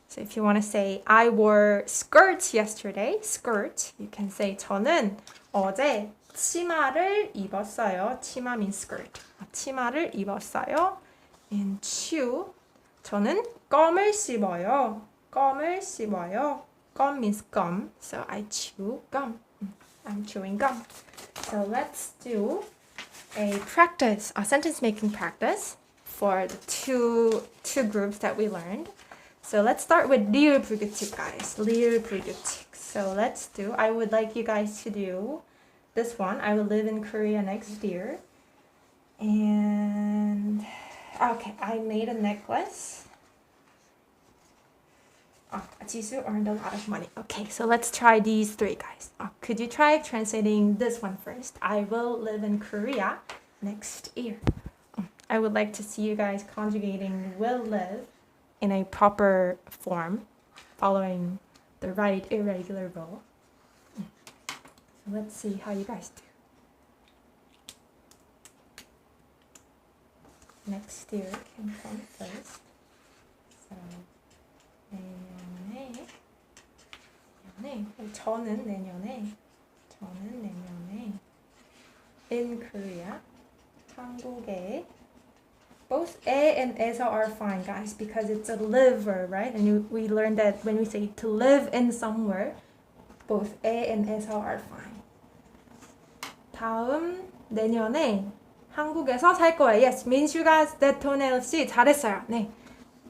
So if you want to say, I wore skirts yesterday, skirt, you can say, 저는 어제 치마를 입었어요. 치마 means skirt. 치마를 입었어요. And chew, 저는 껌을 씹어요. 껌을 씹어요. Gum means gum, so I chew gum. I'm chewing gum. So let's do a practice, a sentence making practice for the two groups that we learned. So let's start with ㅅ'불규칙, guys. ㅅ'불규칙. So let's do, I would like you guys to do this one. I will live in Korea next year. And, okay, I made a necklace. Jisoo earned a lot of money. Okay, so let's try these three, guys. Could you try translating this one first? I will live in Korea next year. I would like to see you guys conjugating will live in a proper form, following the right irregular rule. So let's see how you guys do. Next year can come first. So 저는 내년에 in Korea, 한국에. Both 에 and 에서 are fine, guys, because it's a live verb, right? And we learned that when we say to live in somewhere, both 에 and 에서 are fine. 다음 내년에 한국에서 살 거예요. Yes, 민슈가 대토네일 씨 잘했어요. 네.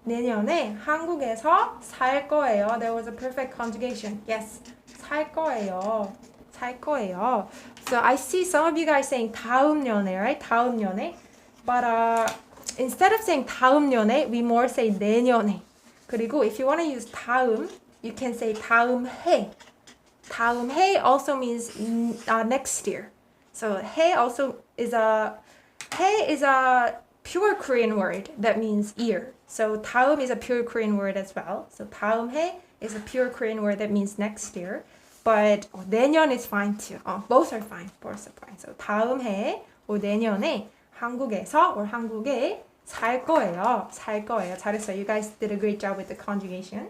내년에 한국에서 살 거예요. There was a perfect conjugation. Yes, 살 거예요. 살 거예요. So I see some of you guys saying 다음 년에, right? 다음 년에. But instead of saying 다음 년에, we more say 내년에. 그리고 if you want to use 다음, you can say 다음 해. 다음 해 also means next year. So 해 also is a pure Korean word that means year. So 다음 is a pure Korean word as well. So 다음 해 is a pure Korean word that means next year. But 내년 is fine too. Both are fine. Both are fine. So 다음 해 or 내년에 한국에서 or 한국에 살 거예요. 살 거예요. 잘했어요. You guys did a great job with the conjugation.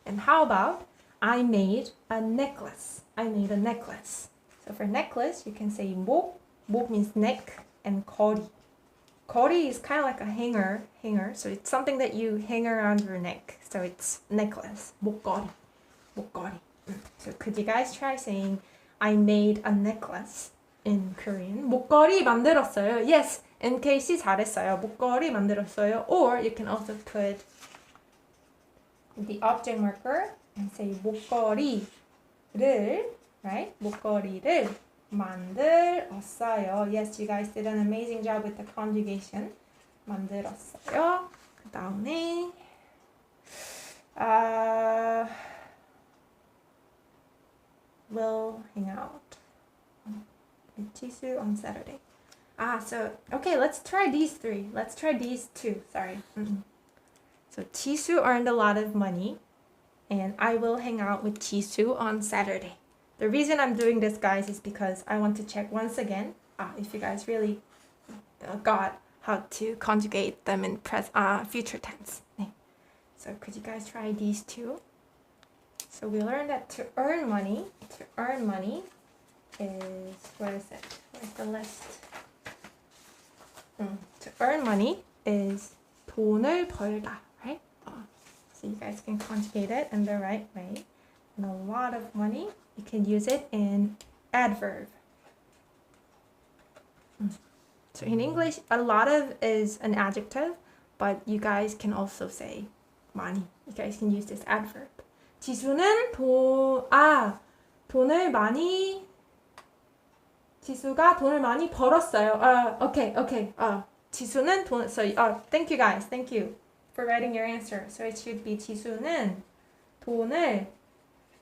And how about I made a necklace. I made a necklace. So for necklace, you can say 목. 목 means neck, and 거리. 거리 is kind of like a hanger. So it's something that you hang around your neck. So it's necklace. 목걸이. 목걸이. So could you guys try saying I made a necklace in Korean? 목걸이 만들었어요. Yes, NKC 잘했어요. 목걸이 만들었어요. Or you can also put the object marker and say 목걸이를, right? 목걸이를 만들었어요. Yes, you guys did an amazing job with the conjugation. 만들었어요. 그 다음에 we'll hang out with Jisoo on Saturday. So okay, let's try these three. Let's try these two. Sorry. So Jisoo earned a lot of money, and I will hang out with Jisoo on Saturday. The reason I'm doing this, guys, is because I want to check once again if you guys really got how to conjugate them in future tense. 네. So could you guys try these two? So we learned that to earn money is, what is it? Where's the list? To earn money is 돈을 벌다, right? So you guys can conjugate it in the right way. And a lot of money, you can use it in adverb. So in English, a lot of is an adjective, but you guys can also say 많이. You guys can use this adverb. 지수는 지수가 돈을 많이 벌었어요. Okay. 지수는 돈, so thank you guys. Thank you for writing your answer. So it should be 지수는 돈을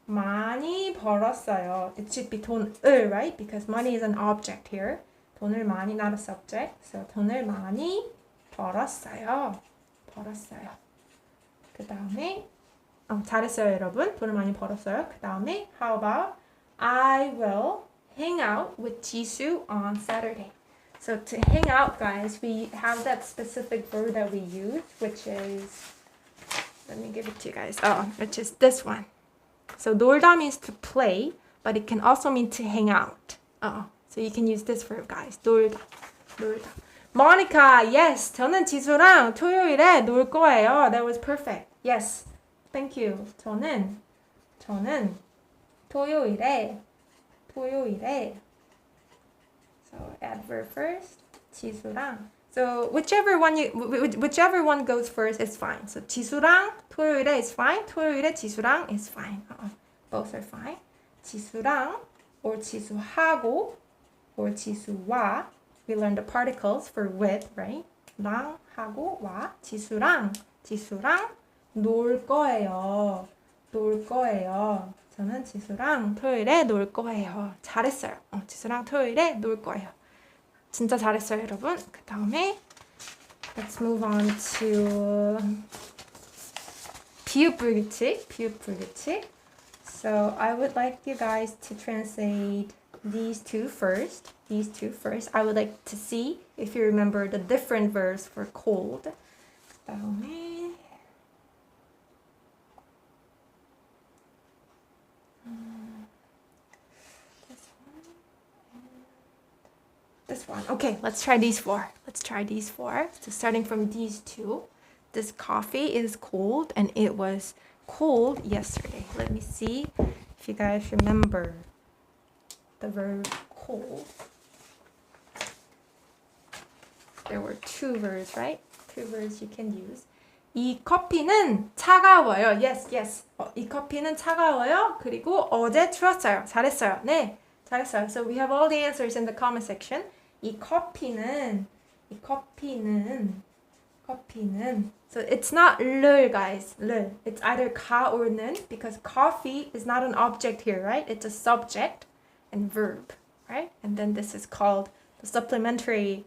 많이 벌었어요. It should be 돈을, right? Because money is an object here. 돈을 많이, not a subject. So 돈을 많이 벌었어요. 그 다음에 잘했어요, 여러분. 돈을 많이 벌었어요. 그 다음에 how about I will hang out with Jisoo on Saturday. So to hang out, guys, we have that specific verb that we use, which is, let me give it to you guys. Which is this one. So 놀다 means to play, but it can also mean to hang out. So you can use this verb, guys. 놀다. Monica, yes. 저는 지수랑 토요일에 놀 거예요. That was perfect. Yes. Thank you. 저는 토요일에 So adverb first. 지수랑. So whichever one goes first is fine. So 지수랑 토요일에 is fine. 토요일에 지수랑 is fine. Both are fine. 지수랑 or 지수하고 or 지수와. We learned the particles for with, right? 랑 하고 와. 지수랑 놀 거예요. 저는 지수랑 토요일에 놀 거예요. 잘했어요. 지수랑 토요일에 놀 거예요. 진짜 잘했어요, 여러분. 그 다음에 let's move on to ㅅ'불규칙. So I would like you guys to translate these two first. I would like to see if you remember the different verbs for cold. 그 다음에 this one. Okay, let's try these four. So starting from these two. This coffee is cold and it was cold yesterday. Let me see if you guys remember the verb cold. There were two verbs, right? Two verbs you can use. 이 커피는 차가워요. Yes. 이 커피는 차가워요. 그리고 어제 추웠어요. 잘했어요. 네, 잘했어요. So we have all the answers in the comment section. 이 커피는. So it's not 를, guys. 를. It's either 가 or 는 because coffee is not an object here, right? It's a subject and verb, right? And then this is called the supplementary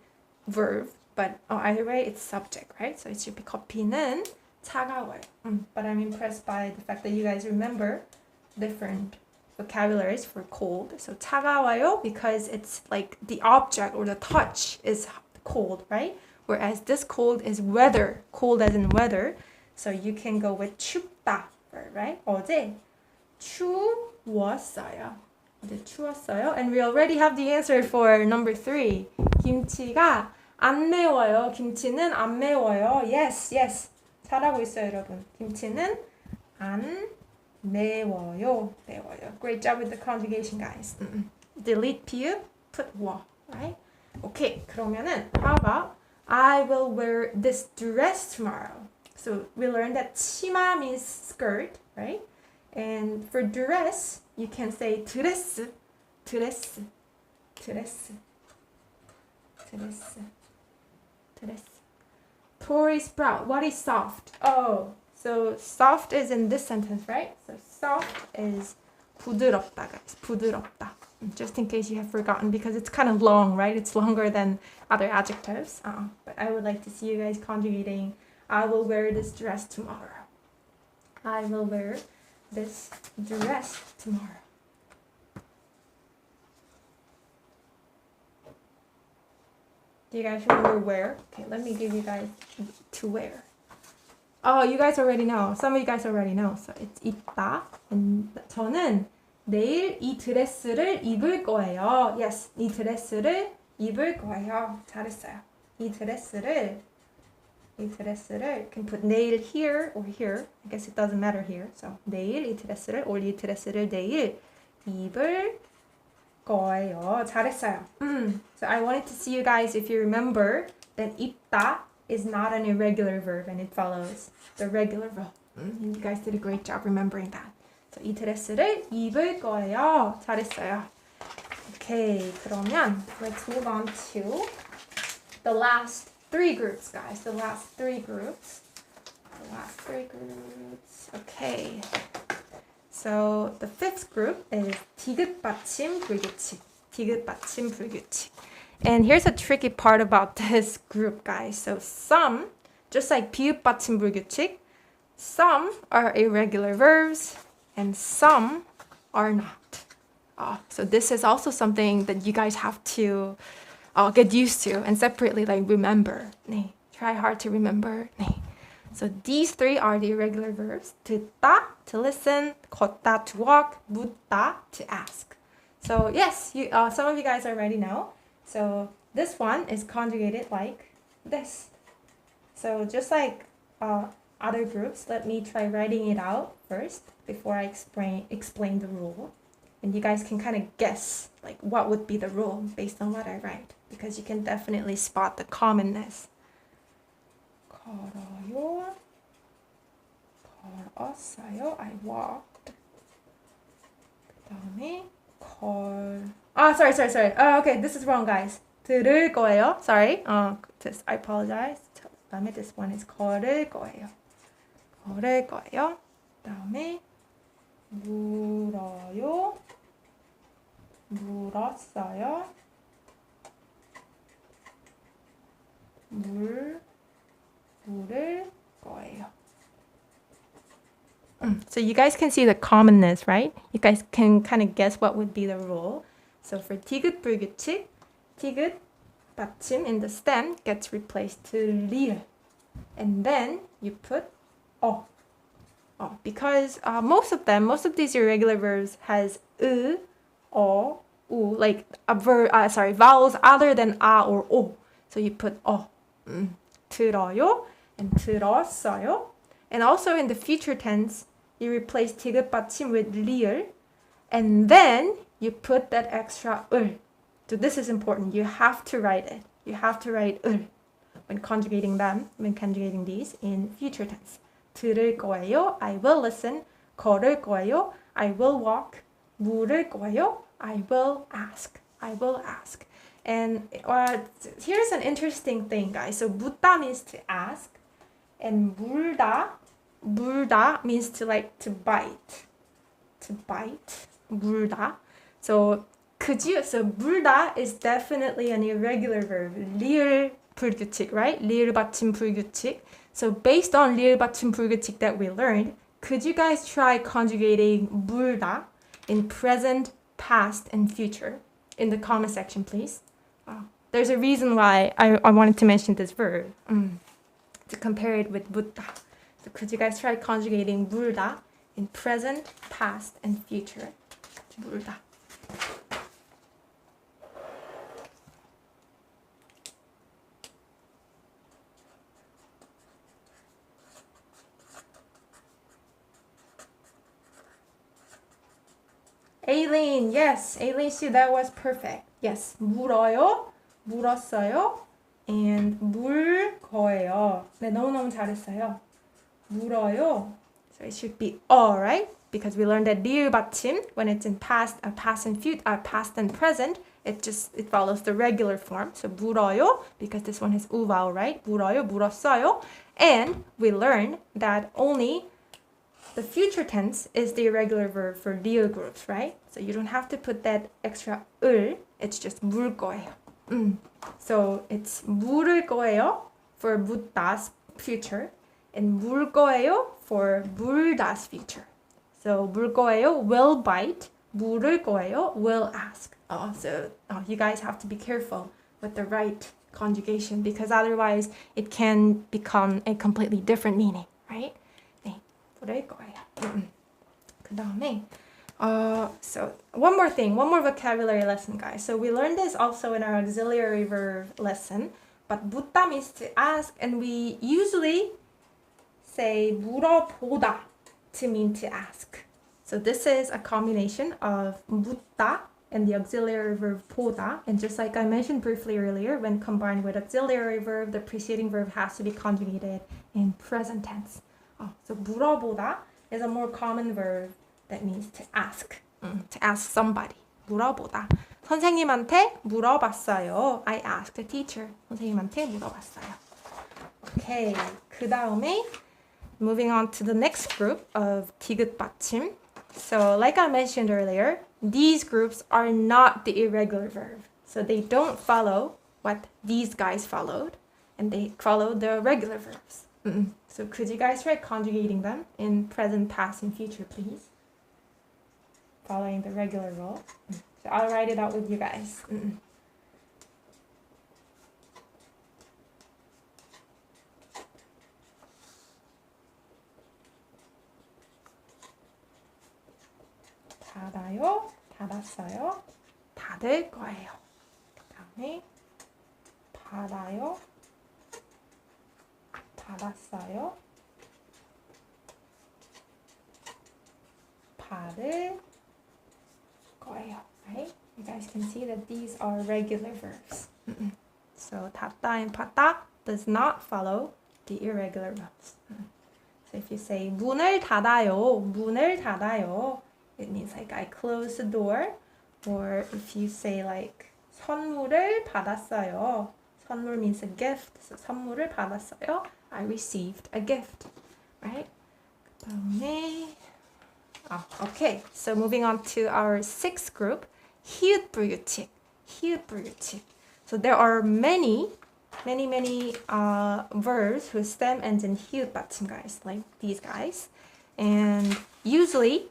verb. But either way, it's subject, right? So it should be 커피는 차가워요. But I'm impressed by the fact that you guys remember different vocabularies for cold. So 차가워요 because it's like the object or the touch is cold, right? Whereas this cold is weather, cold as in weather. So you can go with 춥다, right? 어제 추웠어요. And we already have the answer for number 3. 김치가 안 매워요. 김치는 안 매워요. Yes. 잘하고 있어요, 여러분. 김치는 안 매워요. Great job with the conjugation, guys. Delete pu, put 워, right? Okay, 그러면은 how about I will wear this dress tomorrow. So we learned that 치마 means skirt, right? And for dress, you can say 드레스. Tory sprout. What is soft? Oh, so soft is in this sentence, right? So soft is 부드럽다, guys. 부드럽다. Just in case you have forgotten, because it's kind of long, right? It's longer than other adjectives. But I would like to see you guys conjugating. I will wear this dress tomorrow. I will wear this dress tomorrow. Do you guys remember where? Okay, let me give you guys to wear. Oh, you guys already know. Some of you guys already know. So it's 입다. And 저는 내일 이 드레스를 입을 거예요. Yes, 이 드레스를 입을 거예요. 잘했어요. 이 드레스를 you can put 내일 here or here. I guess it doesn't matter here. So 내일 이 드레스를 or 이 드레스를 내일 입을 거예요. 잘했어요. So I wanted to see you guys if you remember that 입다 is not an irregular verb and it follows the regular verb. You guys did a great job remembering that. So 이 드레스를 입을 거예요. 잘했어요. Okay, 그러면 let's move on to the last 3 groups, guys. The last three groups. Okay. So the 5th group is ㅅ'불규칙. And here's a tricky part about this group, guys. So some, just like ㅅ'불규칙, some are irregular verbs and some are not. So this is also something that you guys have to get used to and separately remember. 네, try hard to remember. 네. So these 3 are the irregular verbs. 듣다, to listen, 걷다, to walk, 묻다, to ask. So yes, some of you guys already know. So this one is conjugated like this. So just like other groups, let me try writing it out first before I explain the rule. And you guys can kind of guess like what would be the rule based on what I write, because you can definitely spot the commonness. 걸어요. 걸었어요. I walked. 그다음에 sorry. Okay, this is wrong, guys. 들을 거예요. Sorry. I apologize. 그다음에 this one is 걸을 거예요. 걸을 거예요. 그다음에 물어요. 물었어요. 물을 거예요. So you guys can see the commonness, right? You guys can kind of guess what would be the rule. So for ㅅ'불규칙, ㅅ 받침 in the stem gets replaced to 리을. And then you put because most of these irregular verbs has 으, 어, 우, like vowels other than 아 or 오. So you put 들어요 and 들었어요. And also in the future tense, you replace ㅅ 받침 with 리을, and then you put that extra 을. So this is important. You have to write it. You have to write 을 when conjugating these in future tense. 들을 거예요. I will listen. 걸을 거예요. I will walk. 물을 거예요. I will ask. And here's an interesting thing, guys. So 묻다 means to ask, and 물다 means to bite. 물다. So 물다 is definitely an irregular verb. 리을 불규칙, right? 리을 받침 불규칙. So based on 리을 받침 불규칙 that we learned, could you guys try conjugating 물다 in present, past, and future in the comment section, please? There's a reason why I wanted to mention this verb to compare it with 묻다. So could you guys try conjugating 물다 in present, past, and future? 물다. Aileen, yes. Aileen, see, that was perfect. Yes. 물어요, 물었어요, and 물 거예요. 네, 너무너무 잘했어요. 물어요. So it should be right? Because we learned that 리을 받침, when it's in past and present, it follows the regular form. So 물어요, because this one has u vowel, right? 물어요, 물었어요. And we learned that only the future tense is the irregular verb for 리을 groups, right? So you don't have to put that extra 을. It's just 물 거예요. So it's 물을 거예요 for 묻다's future, and 물 거예요 for 물다's future. So 물 거예요 will bite, 물을 거예요 will ask. So you guys have to be careful with the right conjugation, because otherwise it can become a completely different meaning, right? 네, 물을 거예요. 그다음에 so one more vocabulary lesson, guys. So we learned this also in our auxiliary verb lesson, but 묻다 means to ask, and we usually say 물어보다 to mean to ask. So this is a combination of 묻다 and the auxiliary verb 보다, and just like I mentioned briefly earlier, when combined with auxiliary verb, the preceding verb has to be conjugated in present tense. So 물어보다 is a more common verb that means to ask somebody. 물어보다. 선생님한테 물어봤어요. I asked the teacher. 선생님한테 물어봤어요. Okay, 그 다음에 moving on to the next group of ㅅ 받침. So like I mentioned earlier, these groups are not the irregular verb. So they don't follow what these guys followed, and they follow the regular verbs. So could you guys try conjugating them in present, past, and future, please? Following the regular rule. So I'll write it out with you guys. 닫아요, 닫았어요, 닫을 거예요. 그 다음에 닫아요. 닫았어요. 받을 거예요. Right? You guys can see that these are regular verbs. So 닫다 and 받다 does not follow the irregular verbs. So if you say 문을 닫아요, 문을 닫아요, it means like I close the door. Or if you say like 선물을 받았어요, 선물 means a gift. So 선물을 받았어요, I received a gift. Right? 그다음에 okay. So moving on to our sixth group, ㅅ'불규칙. ㅅ'불규칙. So there are many verbs whose stem ends in ㅅ 받침, guys, like these guys. And usually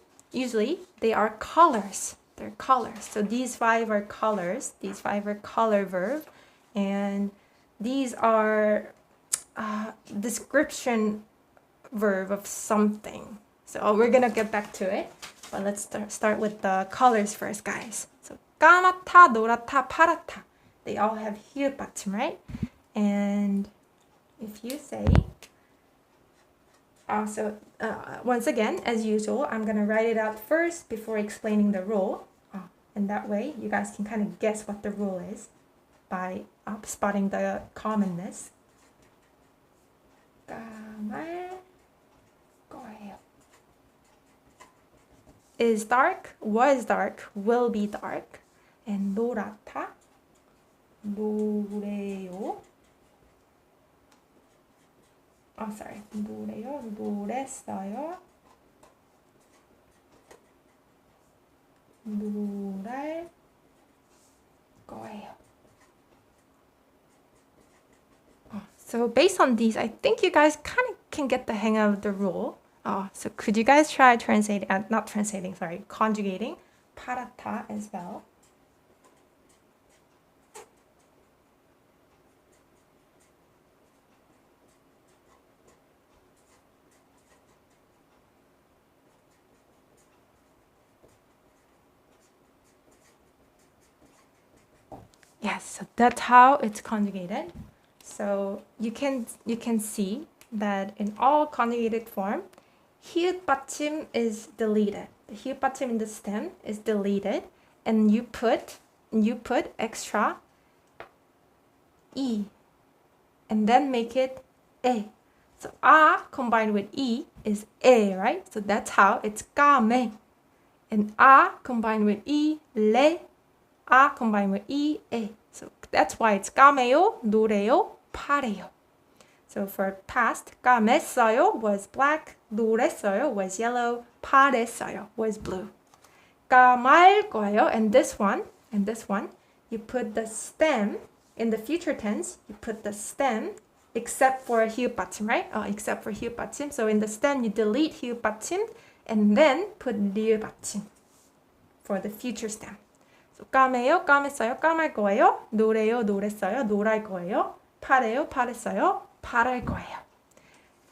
they are colors. They're colors. So these five are colors. These five are color verb. And these are description verb of something. So we're gonna get back to it. But let's start with the colors first, guys. So 까맣다, 노랗다, 파랗다. They all have ㅅ 받침, right? And if you say, once again, as usual, I'm going to write it out first before explaining the rule. And that way, you guys can kind of guess what the rule is by spotting the commonness. 까말 거예요. Is dark, was dark, will be dark. And 노랗다, 노래요. Sorry. 노래요, 노랬어요. 노랄 거예요. So based on these, I think you guys kind of can get the hang of the rule. So could you guys try conjugating 파랗다 as well? Yes, so that's how it's conjugated. So you can see that in all conjugated form, ㅅ 받침 is deleted. The ㅅ 받침 in the stem is deleted, and you put extra e, and then make it 에. So combined with e is 에, right? So that's how it's 까매. And combined with e, 레. combined with e, 에. So that's why it's 까매요, 노래요, 파래요. So for past, 까맸어요 was black, 노랬어요 was yellow, 파랬어요 was blue. 까말 거예요, and this one, you put the stem in the future tense. You put the stem except for ㅅ 받침, right? Except for ㅅ 받침. So in the stem you delete ㅅ 받침 and then put 리을 받침 for the future stem. So 까매요, 까맸어요, 까말 거예요. 노래요, 노랬어요, 노랄 거예요. 파래요, 파랬어요, 파랄 거예요.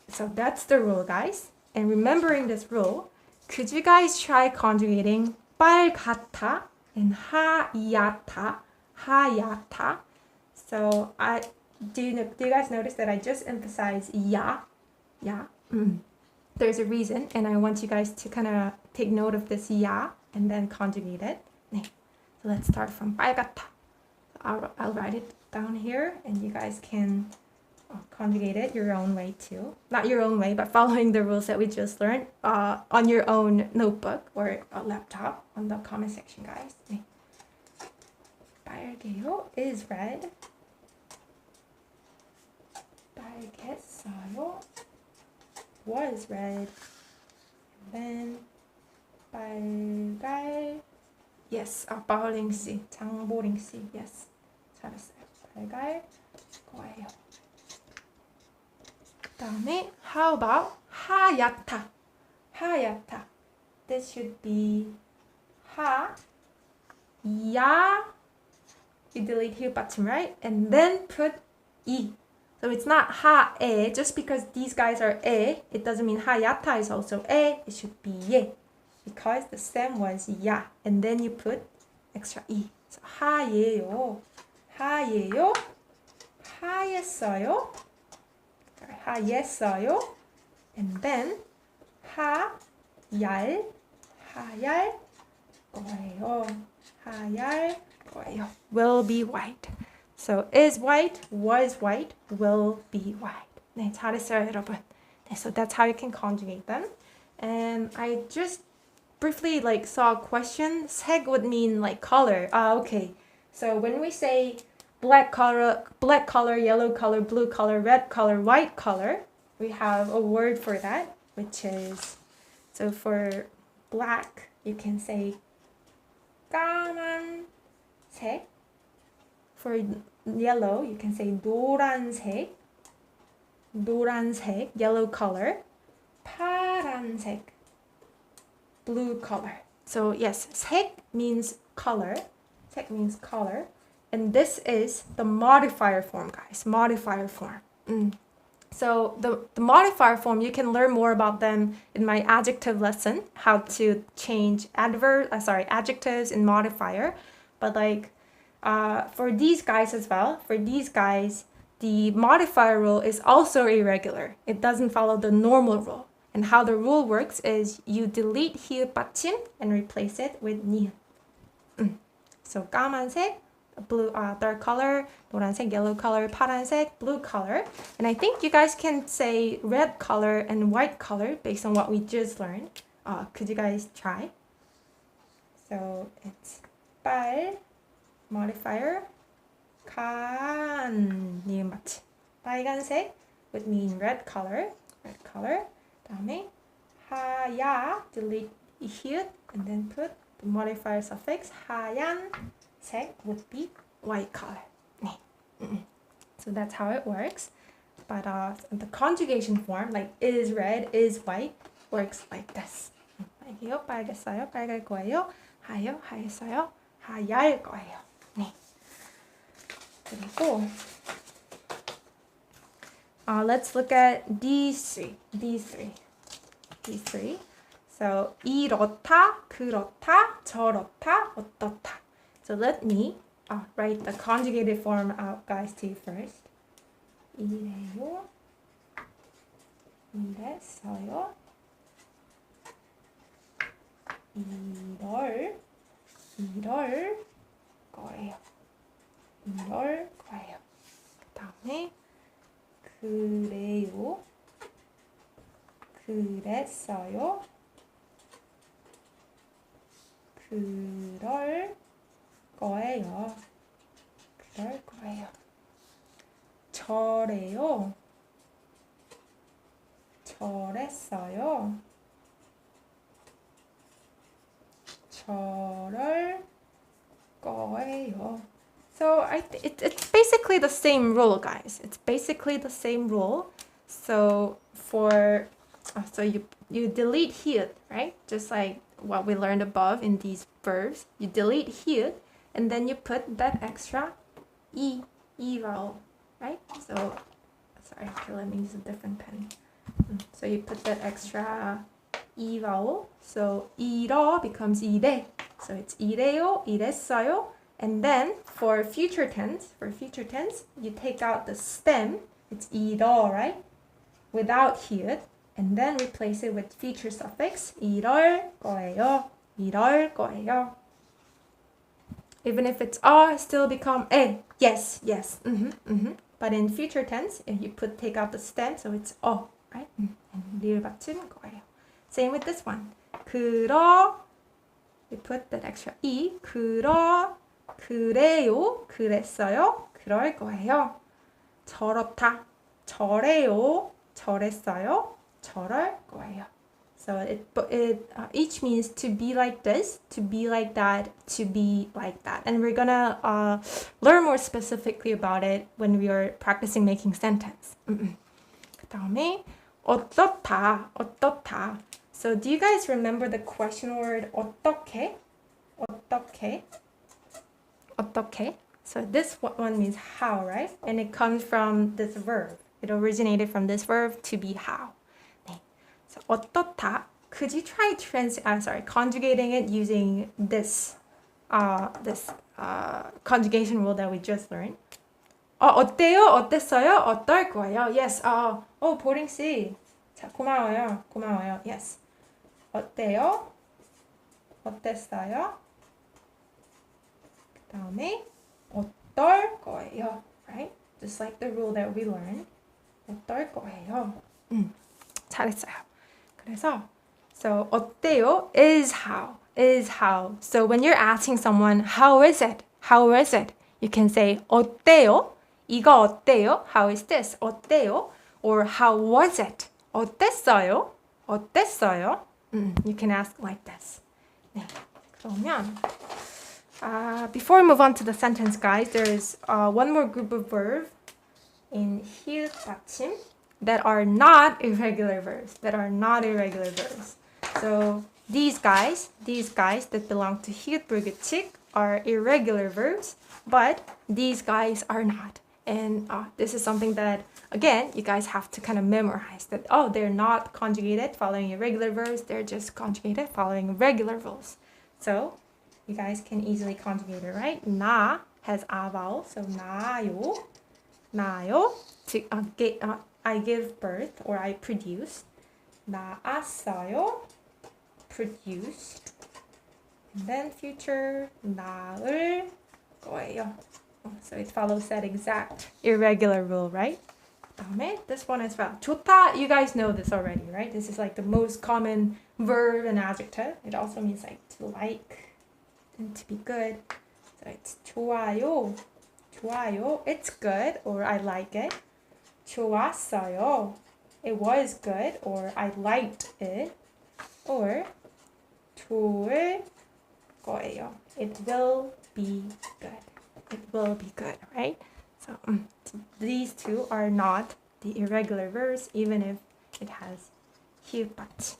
So that's the rule, guys. And remembering this rule, could you guys try conjugating 빨갛다 and 하얗다, 하얗다? So do you guys notice that I just emphasize ya? There's a reason, and I want you guys to kind of take note of this ya and then conjugate it. 네. So let's start from 빨갛다. I'll write it down here, and you guys can conjugate it your own way too. Not your own way, but following the rules that we just learned on your own notebook or a laptop on the comment section, guys. 네. 빨개요 is red. 빨갰어요 was red. And then 빨갈. Yes, 바울링씨, 장보링씨. Yes, 잘했어요. 빨갈 거예요. 그다음에 how about 하얗다? 하얗다. This should be 하, 야. You delete ㅅ 받침, right? And then put 이. So it's not 하에. Just because these guys are 에, it doesn't mean 하얗다 is also 에. It should be 예. Because the stem was 야. And then you put extra 이. So 하예요. 하예요. 하였어요. 하였어요. And then 하얄 거예요. 하얄 거예요. Will be white. So is white, was white, will be white. 네, 잘했어요, 여러분. 네, so that's how you can conjugate them. And I just briefly saw a question. 색 would mean color. Okay. So when we say black color, yellow color, blue color, red color, white color, we have a word for that, which is, so for black, you can say 까만색. For yellow, you can say 노란색, yellow color. 파란색, blue color. So yes, 색 means color. 색 means color. And this is the modifier form, guys. Modifier form. So the modifier form, you can learn more about them in my adjective lesson, how to change adjectives in modifier. But for these guys as well, the modifier rule is also irregular. It doesn't follow the normal rule. And how the rule works is you delete 히읗 받침 and replace it with 니은. So 까만색, blue, dark color, 노란색, yellow color, 파란색, blue color. And I think you guys can say red color and white color based on what we just learned. Could you guys try? So it's 빨, modifier, 간, 니은 받침. 빨간색 would mean red color. 다음에 하야, delete 히읗, and then put the modifier suffix 하얀색 would be white color. 네. So that's how it works. But the conjugation form, is red, is white, works like this. 빨개요, 빨겠어요, 빨갈 거예요. 하였어요, 하얄 거예요. 네. 그리고 let's look at these three. So 이렇다, 그렇다, 저렇다, 어떻다. So let me write the conjugated form out, guys, to you first. 이래요, 이랬어요, 이럴 거예요. 그 다음에 그래요, 그랬어요, 그럴 거예요. 저래요, 저랬어요, 저럴 거예요. So it's basically the same rule, guys. It's basically the same rule. So you delete 히읗, right? Just like what we learned above in these verbs. You delete 히읗 and then you put that extra e vowel, right? So sorry, okay, let me use a different pen. So you put that extra e vowel. So 이러 becomes 이래. So it's 이래요, 이랬어요. And then for future tense, you take out the stem. It's 이러, right? Without 히읗. And then replace it with future suffix. 이럴 거예요. Even if it's it still become yes. But in future tense, if you take out the stem, so it's right? And 리을 받침 거예요. Same with this one. 그러, we put that extra e. 그래요, 그랬어요, 그럴 거예요. 저렇다, 저래요, 저랬어요, 저럴 거예요. So it each means to be like this, to be like that, to be like that. And we're gonna learn more specifically about it when we are practicing making sentence. 그 다음에 어떻다. So do you guys remember the question word 어떻게? So this one means how, right? And it comes from this verb. It originated from this verb to be how. 네. So 어떻다. Could you try conjugating it using this conjugation rule that we just learned? 어때요? 어땠어요? 어떨 거예요? Yes. 보링 씨. 자, 고마워요. 고마워요. Yes. 어때요? 어땠어요? 그 다음에 어떨 거예요? Right? Just like the rule that we learned. 어떨 거예요? 잘했어요. 그래서 so 어때요 is how. Is how. So when you're asking someone how is it? How is it? You can say 어때요? 이거 어때요? How is this? 어때요? Or how was it? 어땠어요? 어땠어요? You can ask like this. 네. 그러면 before we move on to the sentence, guys, there's one more group of verbs in 히읗 받침 that are not irregular verbs. That are not irregular verbs. So these guys that belong to ㅅ'불규칙 are irregular verbs, but these guys are not. And this is something that, again, you guys have to kind of memorize that, they're not conjugated following irregular verbs, they're just conjugated following regular verbs. So you guys can easily conjugate it, right? 나 has a vowel, so 나요, 나요. I give birth or I produce. 낳았어요, produced. And then future, 낳을 거예요. So it follows that exact irregular rule, right? 그다음에 this one as well. 좋다, you guys know this already, right? This is like the most common verb and adjective. It also means like to like and to be good. So it's 좋아요, 좋아요. It's good or I like it. 좋았어요. It was good or I liked it. Or 좋을 거예요. It will be good. It will be good, right? So these two are not the irregular verbs, even if it has 히읗 받침.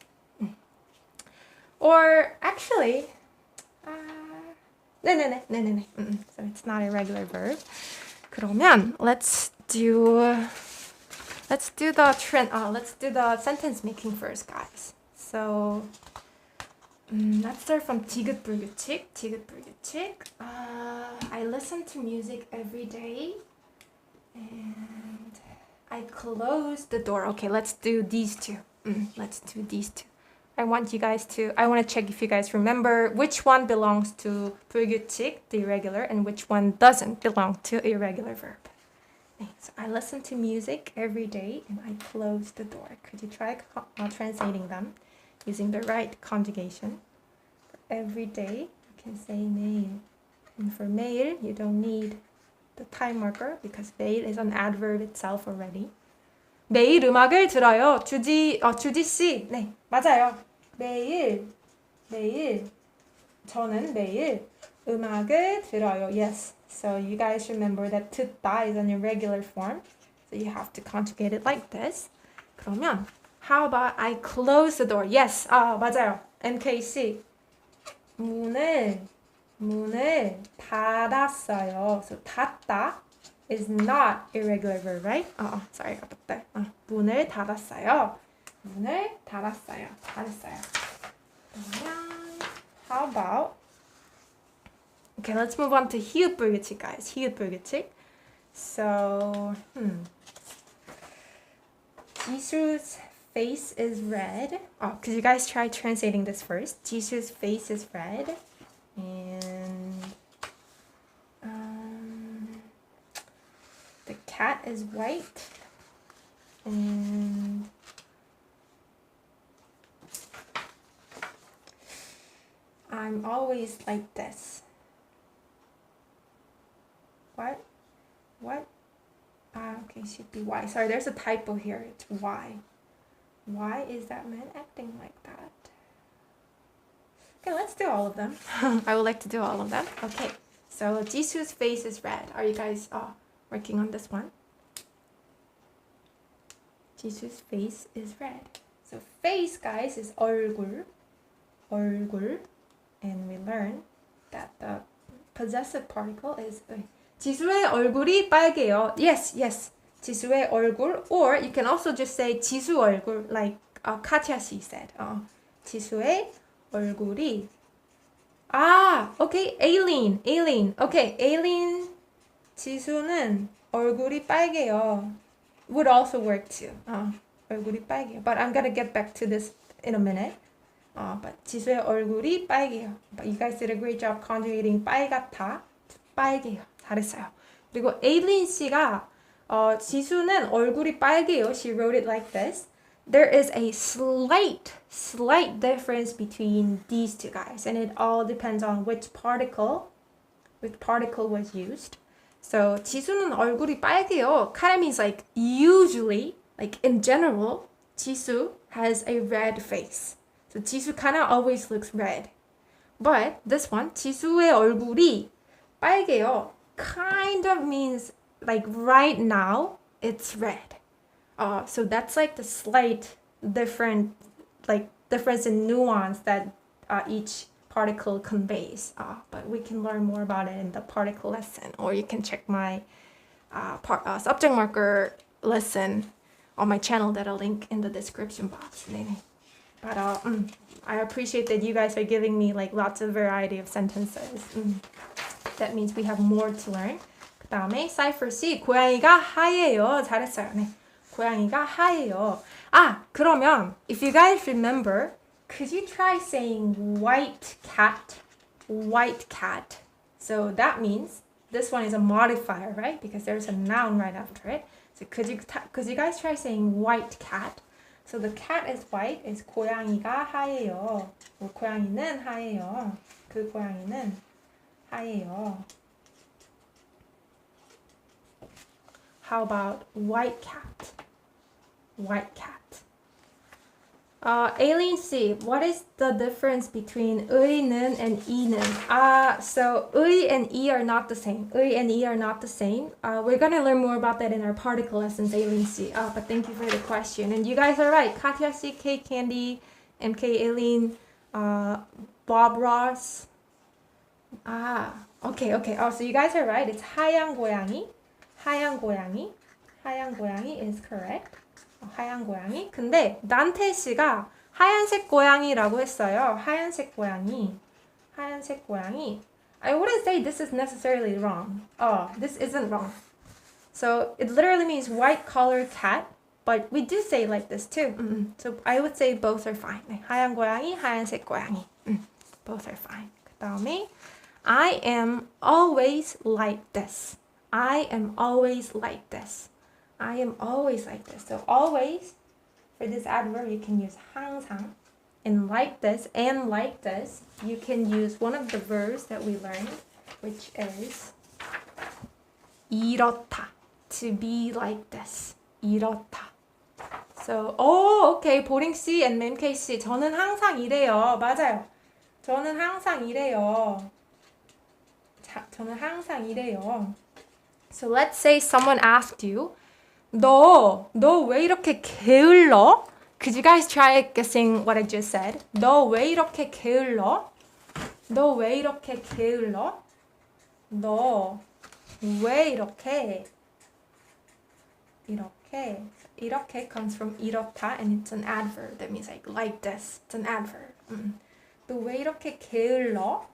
Or actually, So it's not a regular verb. 그러면 let's do the sentence making first, guys. So let's start from ㅅ'불규칙. I listen to music every day and I close the door. Okay, let's do these two. I want to check if you guys remember which one belongs to 불규칙, the irregular, and which one doesn't belong to irregular verb. So I listen to music every day and I close the door. Could you try translating them using the right conjugation? For every day, you can say 매일. And for 매일, you don't need the time marker because 매일 is an adverb itself already. 매일 음악을 들어요. 주지 씨. 네, 맞아요. 매일. 저는 매일 음악을 들어요. Yes. So you guys remember that 듣다 is an irregular form. So you have to conjugate it like this. 그러면 how about I close the door? Yes. 맞아요. MKC. 문을 닫았어요. So 닫다 is not irregular verb, right? Sorry about that. 문을 닫았어요. 잘했어요. How about okay, let's move on to ㅅ'불규칙, guys. ㅅ'불규칙. So, 지수's face is red. Because you guys try translating this first. 지수's face is red. And the cat is white. And I'm always like this. What? Okay, should be Y. Sorry, there's a typo here. It's Y. Why is that man acting like that? Okay, let's do all of them. I would like to do all of them. Okay, so Jisu's face is red. Are you guys working on this one? Jisu's face is red. So face, guys, is 얼굴. And we learn that the possessive particle is 지수의 얼굴이 빨개요. Yes. 지수의 얼굴. Or you can also just say 지수 얼굴, like Katya she said. 지수의 얼굴이. Okay, Aileen. Okay, Aileen. 지수는 얼굴이 빨개요 would also work too. 얼굴이 빨개요. But I'm gonna get back to this in a minute. But 지수의 얼굴이 빨개요. But you guys did a great job conjugating 빨갛다. 빨개요. 잘했어요. 그리고 에일린 씨가 지수는 얼굴이 빨개요. She wrote it like this. There is a slight difference between these two guys, and it all depends on which particle was used. So 지수는 얼굴이 빨개요. Kind of means like usually, like in general, 지수 has a red face. So 지수 kind of always looks red. But this one, 지수의 얼굴이 빨개요. Kind of means like right now it's red. So that's like the slight difference in nuance that each particle conveys. But we can learn more about it in the particle lesson, or you can check my subject marker lesson on my channel that I'll link in the description box. But I appreciate that you guys are giving me like lots of variety of sentences. That means we have more to learn. 그 다음에 Cypher C, 고양이가 하얘요. 잘했어요. 네. 고양이가 하얘요. 그러면 if you guys remember, could you try saying white cat? White cat. So that means this one is a modifier, right? Because there's a noun right after it. So could you guys try saying white cat? So the cat is white, is 고양이가 하얘요. 고양이는 하얘요. 그 고양이는 하얘요. How about white cat? White cat. Aileen C, what is the difference between 의는 and 이는? So 의 and 이 are not the same. 의 and 이 are not the same. We're gonna learn more about that in our particle lessons, Aileen C. But thank you for the question. And you guys are right. Katya C, K Candy, MK Aileen, Bob Ross. Okay. So you guys are right. It's 하얀 고양이. 하얀 고양이. 하얀 고양이 is correct. 하얀 고양이. 근데 난태 씨가 하얀색 고양이라고 했어요. 하얀색 고양이. 하얀색 고양이. I wouldn't say this is necessarily wrong. This isn't wrong. So it literally means white collar cat, but we do say like this too. So I would say both are fine. 하얀 고양이, 하얀색 고양이. Both are fine. 그다음에 I am always like this. I am always like this. I am always like this. So always, for this adverb, you can use 항상. And like this, you can use one of the verbs that we learned, which is 이렇다. To be like this. 이렇다. So, okay. 보링 씨 and 맴K 씨. 저는 항상 이래요. 맞아요. 저는 항상 이래요. 저는 항상 이래요. So let's say someone asked you, 너 왜 이렇게 게을러? Could you guys try guessing what I just said? 너 왜 이렇게 게을러? 너 왜 이렇게 게을러? 너 왜 이렇게 이렇게 comes from 이렇다, and it's an adverb. That means like this. It's an adverb. 너 왜 이렇게 게을러?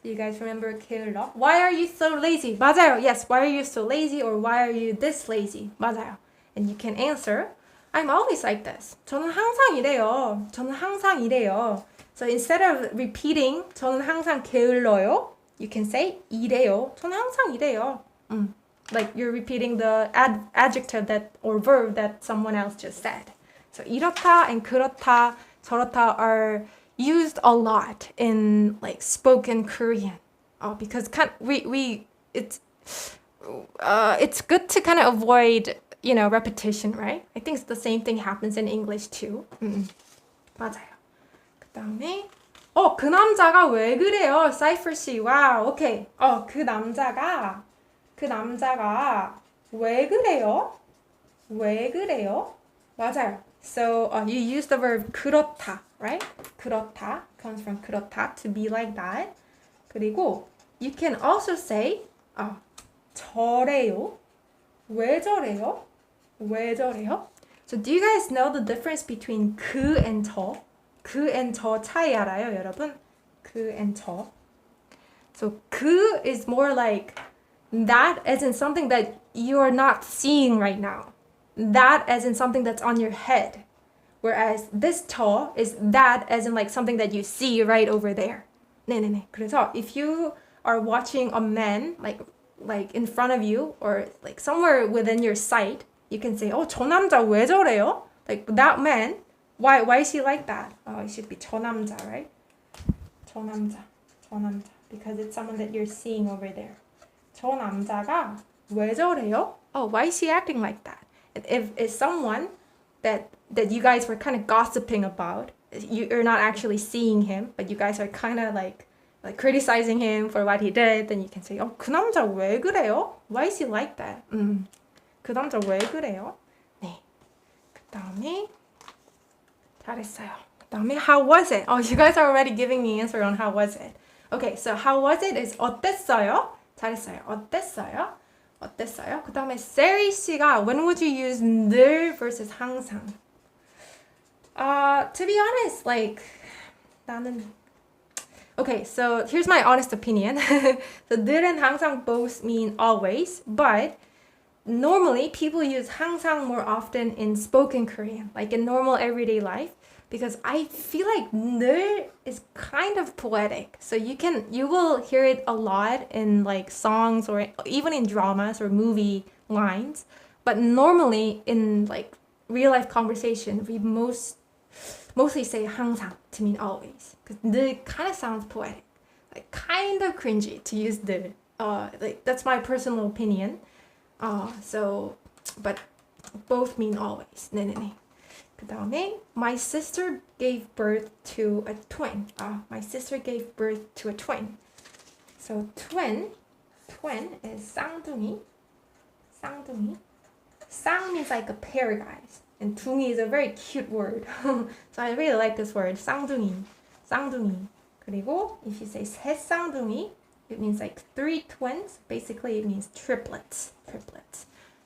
Do you guys remember 게을러? Why are you so lazy? 맞아요. Yes, why are you so lazy, or why are you this lazy? 맞아요. And you can answer, I'm always like this. 저는 항상 이래요. 저는 항상 이래요. So instead of repeating 저는 항상 게을러요, you can say 이래요. 저는 항상 이래요. Like you're repeating the adjective that or verb that someone else just said. So 이렇다 and 그렇다, 저렇다 are used a lot in like spoken Korean. Because it's good to kind of avoid, repetition, right? I think the same thing happens in English too. 맞아요. 그다음에 그 남자가 왜 그래요? Cypher C. 와우. 오케이. 그 남자가 왜 그래요? 왜 그래요? 맞아요. So you use the verb 그렇다, right? 그렇다 comes from 그렇다, to be like that. 그리고 you can also say 저래요. 왜 저래요? 왜 저래요? So do you guys know the difference between 그 and 저? 그 and 저 차이 알아요, 여러분? 그 and 저. So 그 is more like that as in something that you're not seeing right now. That as in something that's on your head. Whereas this 저 is that as in like something that you see right over there. 네네네. 그래서 if you are watching a man like in front of you or like somewhere within your sight, you can say, 저 남자 왜 저래요? Like that man, why is he like that? It should be 저 남자, right? 저 남자. Because it's someone that you're seeing over there. 저 남자가 왜 저래요? Why is he acting like that? If it's someone that you guys were kind of gossiping about, you're not actually seeing him, but you guys are kind of like criticizing him for what he did, then you can say, 그 남자 왜 그래요? Why is he like that? 그 남자 왜 그래요? 네. 그다음에 잘했어요. 그다음에 how was it? You guys are already giving me answer on how was it. Okay, so how was it is 어땠어요? 잘했어요. 어땠어요? 그다음에 세리 씨가 when would you use 늘 versus 항상? To be honest, like 나는 Okay, so here's my honest opinion. So 늘 and 항상 both mean always, but normally people use 항상 more often in spoken Korean, like in normal everyday life, because I feel like 늘 is kind of poetic. So you will hear it a lot in like songs or even in dramas or movie lines, but normally in like real life conversation, we mostly say 항상 to mean always, because 늘 kind of sounds poetic, like kind of cringy to use 늘. Like that's my personal opinion. But both mean always. 네네네. 그다음에 my sister gave birth to a twin. My sister gave birth to a twin. So twin is 쌍둥이. 쌍 means like a pair, guys. And 둥이 is a very cute word. So I really like this word. 쌍둥이. 그리고 if you say 새 쌍둥이, it means like 3 twins. Basically, it means triplets.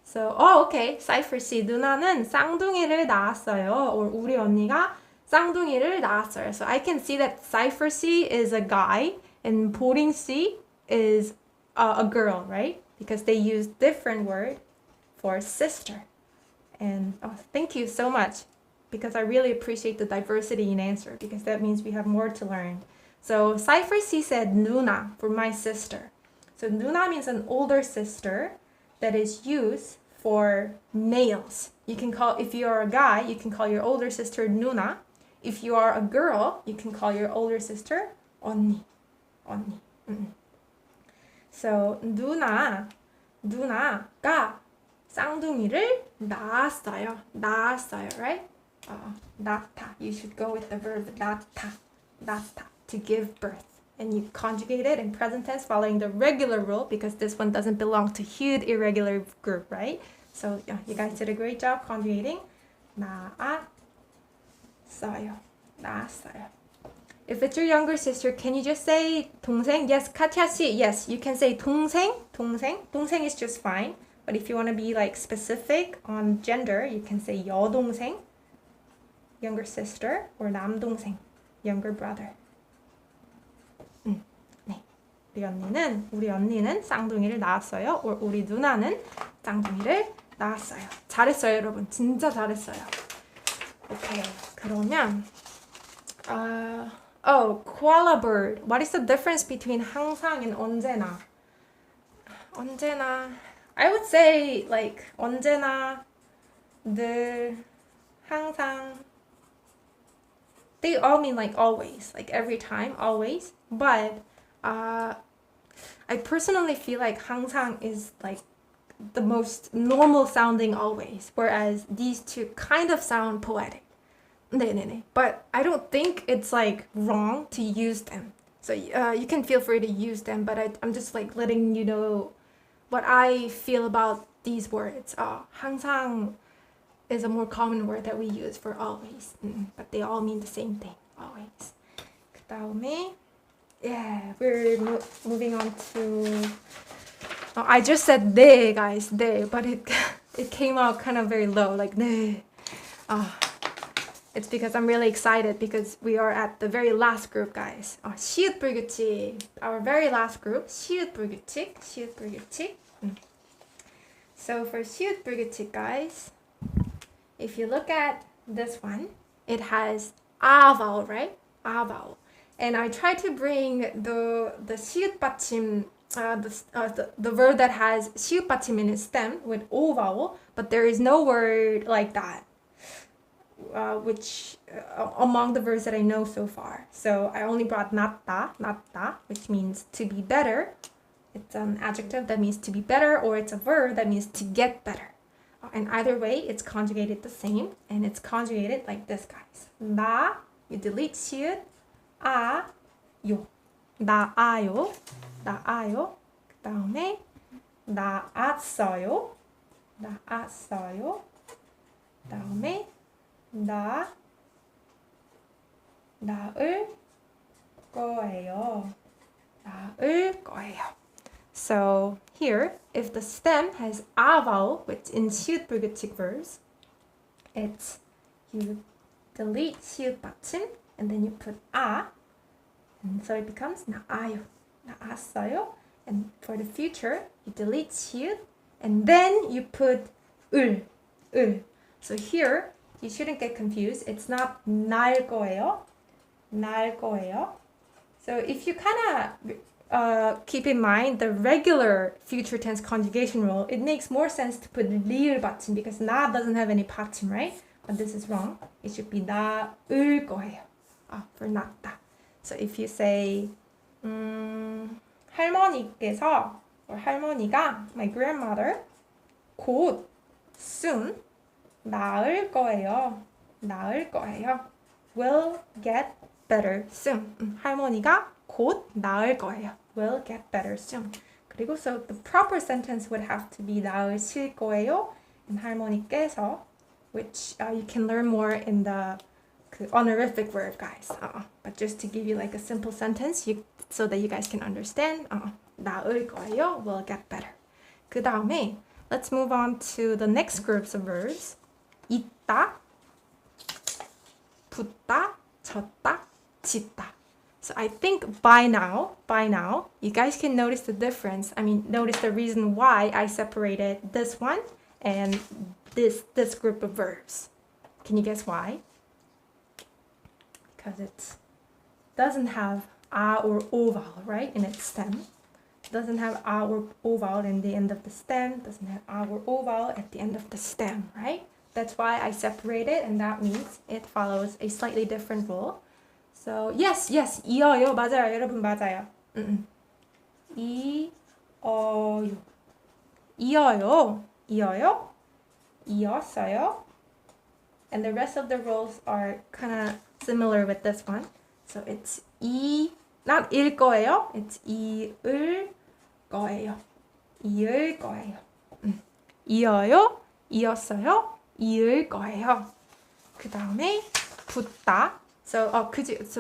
So, okay. Cypher C. 누나는 쌍둥이를 낳았어요. Or 우리 언니가 쌍둥이를 낳았어요. So I can see that Cypher C is a guy and 보링 C is a girl, right? Because they use different word for sister. And thank you so much, because I really appreciate the diversity in answer, because that means we have more to learn. So Cypher C said 누나 for my sister. So 누나 means an older sister that is used for males. You can call, if you are a guy, you can call your older sister 누나. If you are a girl, you can call your older sister 언니. So 누나가 쌍둥이를 낳았어요, right? 낳다. You should go with the verb 낳다, to give birth. And you conjugate it in present tense following the regular rule, because this one doesn't belong to huge irregular group, right? So yeah, you guys did a great job conjugating. 낳았어요. If it's your younger sister, can you just say 동생? Yes, Katya 씨. Yes, you can say 동생. 동생 is just fine. But if you want to be like specific on gender, you can say 여동생, younger sister, or 남동생, younger brother. 네. 우리 언니는 쌍둥이를 낳았어요. or 우리 누나는 쌍둥이를 낳았어요. 잘했어요, 여러분. 진짜 잘했어요. 오케이. 그러면 koala bird. What is the difference between 항상 and 언제나? 언제나, I would say like 언제나, 늘, 항상. They all mean like always, like every time, always. But I personally feel like 항상 is like the most normal sounding always, whereas these two kind of sound poetic. 네네네. But I don't think it's like wrong to use them. So you can feel free to use them, but I'm just like letting you know what I feel about these words. 항상 is a more common word that we use for always. But they all mean the same thing, always. 그다음에, yeah, we're moving on to... I just said 네, guys, 네, but it came out kind of very low, like 네. It's because I'm really excited because we are at the very last group, guys. ㅅ'불규칙. Our very last group, ㅅ'불규칙. ㅅ'불규칙. So for ㅅ'불규칙, guys, if you look at this one, it has a vowel, right? A vowel. And I try to bring the 시읒 받침, the verb that has 시읒 받침 in its stem with o vowel, but there is no word like that, which among the verbs that I know so far. So I only brought 낫다, which means to be better. It's an adjective that means to be better, or it's a verb that means to get better. And either way, it's conjugated the same, and it's conjugated like this, guys. 나, you delete 시읒, 요. 나아요. 나아요. 그 다음에 나았어요. 나았어요. 그 다음에 나을 거예요. 나을 거예요. So here, if the stem has a vowel, which in ㅅ'불규칙 verbs, it's you delete 시읒 받침 and then you put a, and so it becomes 나아요, 나았어요. And for the future, you delete 시읒 and then you put 을. So here, you shouldn't get confused. It's not 날 거예요, 날 거예요. So if you kind of keep in mind the regular future tense conjugation rule, it makes more sense to put 리을 받침 because 나 doesn't have any 받침, right? But this is wrong. It should be 나을 거예요. For 낫다. So if you say 할머니께서 or 할머니가, my grandmother, 곧 soon 나을 거예요. 나을 거예요. Will get better soon. 할머니가 곧 나을 거예요. Will get better soon. 그리고 so the proper sentence would have to be 나으실 거예요. And 할머니께서, which you can learn more in the honorific verb, guys. But just to give you like a simple sentence, so that you guys can understand. 나을 거예요. Will get better. 그 다음에 let's move on to the next groups of verbs. 있다, 붙다, 졌다, 짓다. So I think by now, you guys can notice the difference. I mean, notice the reason why I separated this one and this group of verbs. Can you guess why? Because it doesn't have a or o vowel, right, in its stem. It doesn't have a or o vowel in the end of the stem. It doesn't have a or o vowel at the end of the stem, right? That's why I separated, and that means it follows a slightly different rule. So yes, 이어요. 맞아요. 여러분 맞아요. 이어요. 이어요. 이었어요. And the rest of the rules are kind of similar with this one. So it's not 일 거예요. It's 이을 거예요. 이을 거예요. 이어요. 이었어요. 이을 거예요. 그 다음에 붙다. So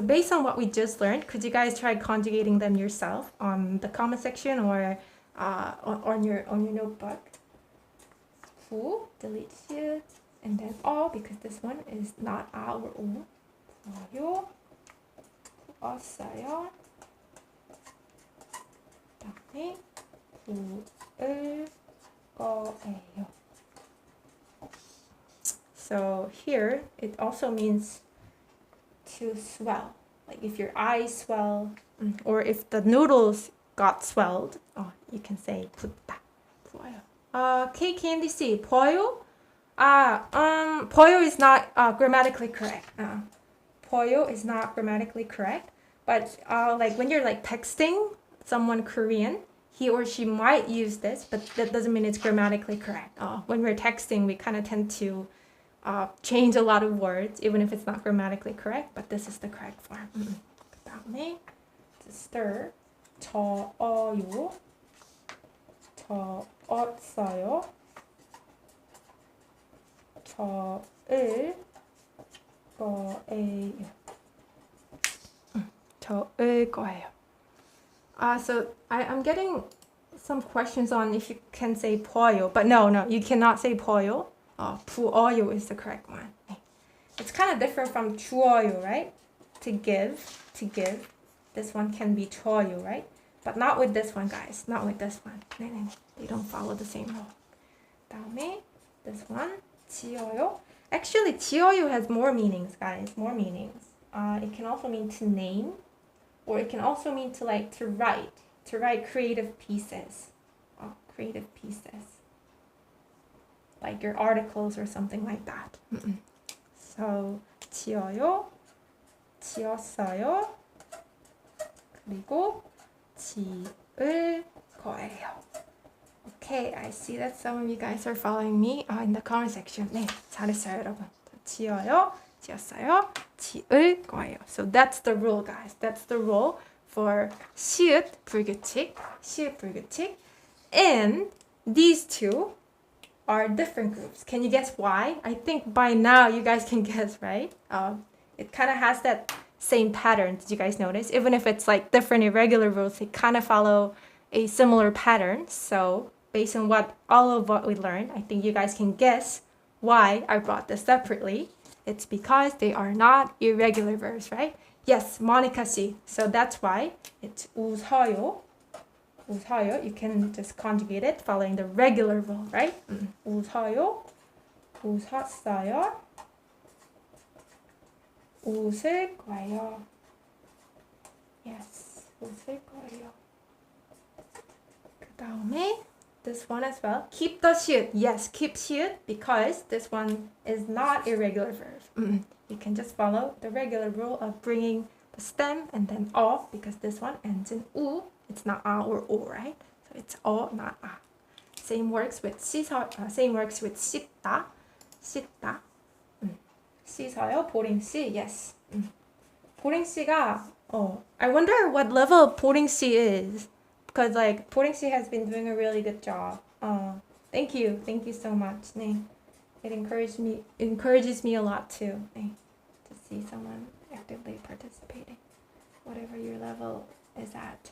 based on what we just learned, could you guys try conjugating them yourself on the comment section or on your notebook? 부, delete should, and then all, because this one is not a or o. 요, 왔어요. 그다음에 부을 거예요. So here it also means to swell, like if your eyes swell, or if the noodles got swelled, you can say 붓다. 부어요. KKMDC, 보여? 보여 is not grammatically correct. 보여 is not grammatically correct, but like when you're like texting someone Korean, he or she might use this, but that doesn't mean it's grammatically correct. When we're texting, we kind of tend to change a lot of words, even if it's not grammatically correct, but this is the correct form. 그 다음에 to stir, 저어요, 저었어요, 저을 거예요. 저을 거예요. So I'm getting some questions on if you can say 보여, but no, you cannot say 보여. 부어요 is the correct one. It's kind of different from 주어요, right? To give. This one can be 줘요, right? But not with this one, guys. Not with this one. They don't follow the same rule. 다음에 this one, 지어요. Actually, 지어요 has more meanings, guys. More meanings. It can also mean to name, or it can also mean to write creative pieces. Creative pieces. Like your articles or something like that. So, 지어요, 지었어요, 그리고 지을 거예요. Okay, I see that some of you guys are following me in the comment section. 네, 잘했어요, 여러분. 지어요, 지었어요, 지을 거예요. So that's the rule, guys. That's the rule for ㅅ'불규칙, ㅅ'불규칙. And these two are different groups. Can you guess why? I think by now you guys can guess, right? It kind of has that same pattern. Did you guys notice? Even if it's like different irregular rules, they kind of follow a similar pattern. So based on all of what we learned, I think you guys can guess why I brought this separately. It's because they are not irregular verbs, right? Yes, Monica C. So that's why it's 웃어요. 웃어요. You can just conjugate it following the regular rule, right? 웃어요. 웃었어요. 웃을 거예요. Yes, 웃을 거예요. 그 다음에 this one as well. Keep the ㅅ. Yes, keep ㅅ because this one is not irregular verb. You can just follow the regular rule of bringing the stem and then 어 because this one ends in 우. It's not a or o, right? So it's 어, not a. Same works with 씻다. 씻다. 씻어요. 보링 씨. Yes. 보링 씨가 I wonder what level 보링 씨 is because like 보링 씨 has been doing a really good job. Thank you so much. 네. It encourages me a lot too. 네. To see someone actively participating, whatever your level is at.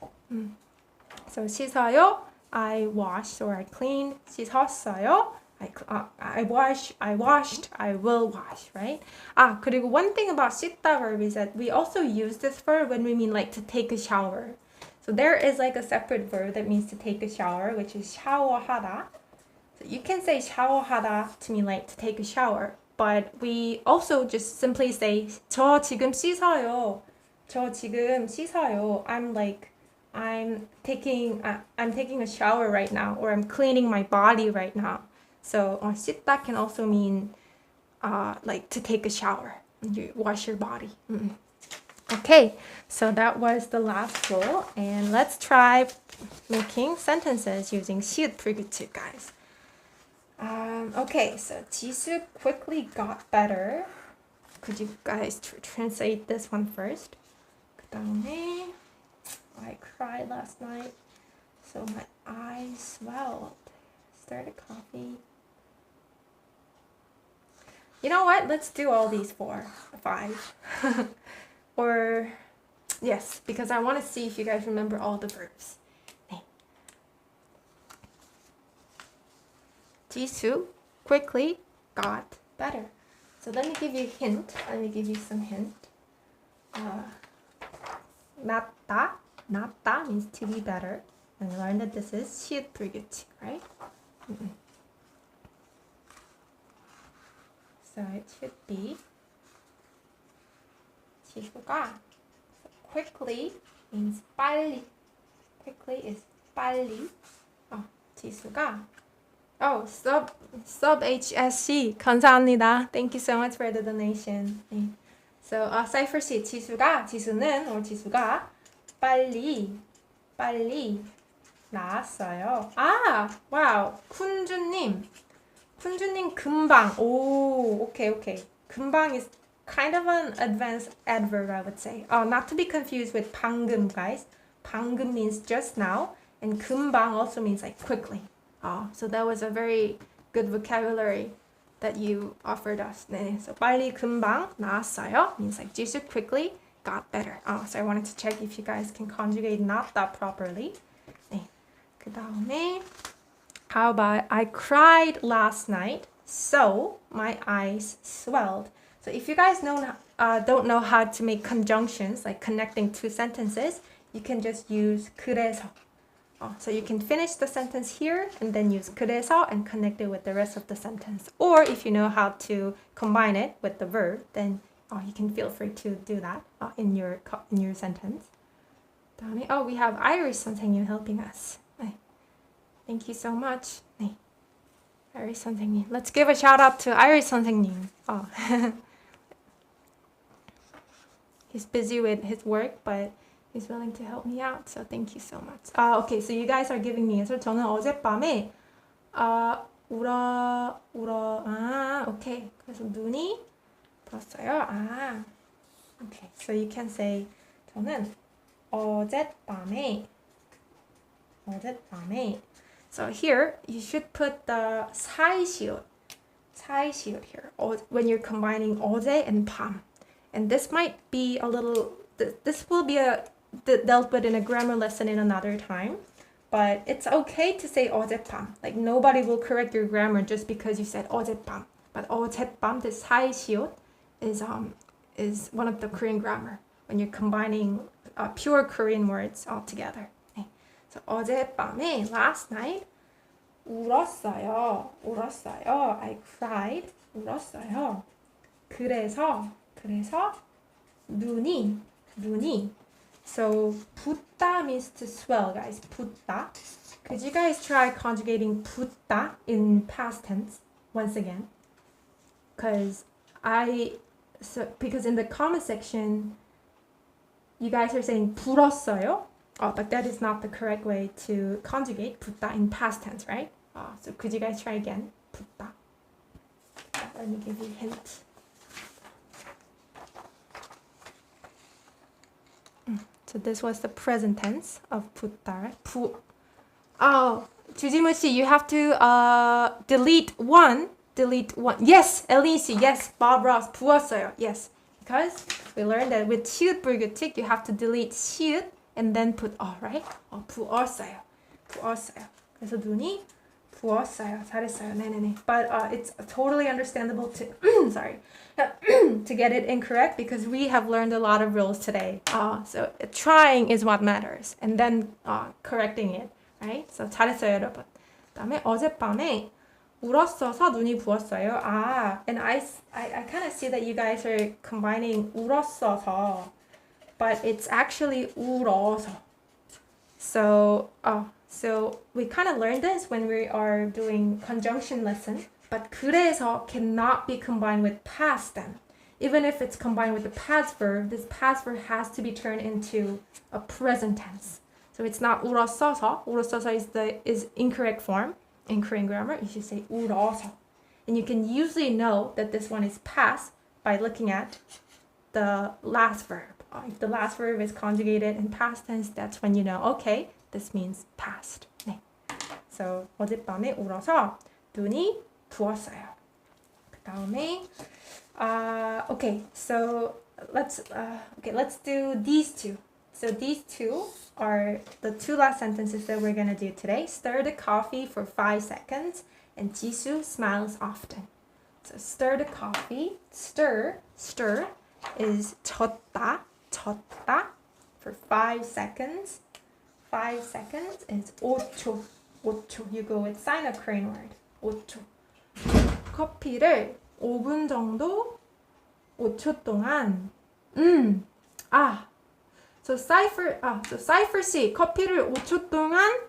So 씻어요. I washed or I cleaned. 씻었어요. I washed, I will wash, right? 그리고 one thing about 씻다 verb is that we also use this verb when we mean like to take a shower. So there is like a separate verb that means to take a shower, which is 샤워하다. So you can say 샤워하다 to mean like to take a shower, but we also just simply say 저 지금 씻어요. 저 지금 씻어요. I'm taking a shower right now, or I'm cleaning my body right now. So 씻다 can also mean like to take a shower. You wash your body. Okay, so that was the last rule, and let's try making sentences using ㅅ'불규칙, guys. Okay, so 지수 quickly got better. Could you guys translate this one first? 그다음에 I cried last night, so my eyes swelled. Started coffee. You know what? Let's do all these 5. Or, yes, because I want to see if you guys remember all the verbs. 네. 지수 quickly got better. So let me give you a hint. Let me give you some hint. 낫다 means to be better. And we learned that this is ㅅ'불규칙, right? So it should be 지수가. So quickly means 빨리. Quickly is 빨리. 지수가. Sub HSC. 감사합니다. Thank you so much for the donation. 네. So Cypher C. 지수는 or 지수가 빨리 나왔어요. wow. 쿤주님 금방. Okay. 금방 is kind of an advanced adverb, I would say. Not to be confused with 방금, guys. 방금 means just now, and 금방 also means like quickly. So that was a very good vocabulary that you offered us. 네, so 빨리 금방 나왔어요 means like 지수 quickly got better. So I wanted to check if you guys can conjugate not that properly. 네, 그 다음에 how about I cried last night, so my eyes swelled. So if you guys don't know how to make conjunctions, like connecting two sentences, you can just use 그래서. So you can finish the sentence here and then use 그래서 and connect it with the rest of the sentence. Or if you know how to combine it with the verb, then you can feel free to do that in your sentence. 다음에 we have Irish 선생님 helping us. Thank you so much. Irish 선생님. Let's give a shout out to Irish 선생님. He's busy with his work, but he's willing to help me out, so thank you so much. Okay, so you guys are giving me answer. 저는 어젯밤에 okay. 그래서 눈이 부었어요. Okay, so you can say 저는 어젯밤에. So here you should put the 사이시옷 here when you're combining 어제 and 밤. And this might be a little. This will be dealt with in a grammar lesson in another time, but it's okay to say 어젯밤. Like nobody will correct your grammar just because you said 어젯밤. But 어젯밤, this 사이시옷 is one of the Korean grammar when you're combining pure Korean words all together. So 어젯밤에, last night, 울었어요. I cried. 울었어요. 그래서 눈이. So 붓다 means to swell, guys. 붓다. Could you guys try conjugating 붓다 in past tense once again? Because in the comment section, you guys are saying 불었어요. But that is not the correct way to conjugate 붓다 in past tense, right? So could you guys try again? 붓다. Let me give you a hint. So this was the present tense of 붓다. 주지무 씨, you have to delete one. Yes, Elise, yes. Bob Ross, 부었어요. Yes, because we learned that with ㅅ'불규칙 you have to delete ㅅ and then put right? 부었어요. 그래서 눈이 부었어요. 잘했어요. 네네네. But it's totally understandable to to get it incorrect because we have learned a lot of rules today. So trying is what matters, and then correcting it, right? So 잘했어요, 여러분. 그다음에 어젯밤에 울었어서 눈이 부었어요. And I kind of see that you guys are combining 울었어서, but it's actually 울어서. So we kind of learned this when we are doing conjunction lesson, but 그래서 cannot be combined with past then. Even if it's combined with the past verb, this past verb has to be turned into a present tense. So it's not 울었어서. 울었어서 is incorrect form in Korean grammar. You should say 울어서. And you can usually know that this one is past by looking at the last verb. If the last verb is conjugated in past tense, that's when you know, okay, this means past. 네. So 어젯밤에 울어서 눈이 부었어요. 그다음에 okay, so let's do these two. So these two are the two last sentences that we're gonna do today. Stir the coffee for 5 seconds, and Jisoo smiles often. So stir the coffee. Stir is 젓다 for 5 seconds. 5 seconds is 5초. You go with silent Korean word. 5초. 커피를 5분 정도 5초 동안 So Cypher C, 커피를 5초 동안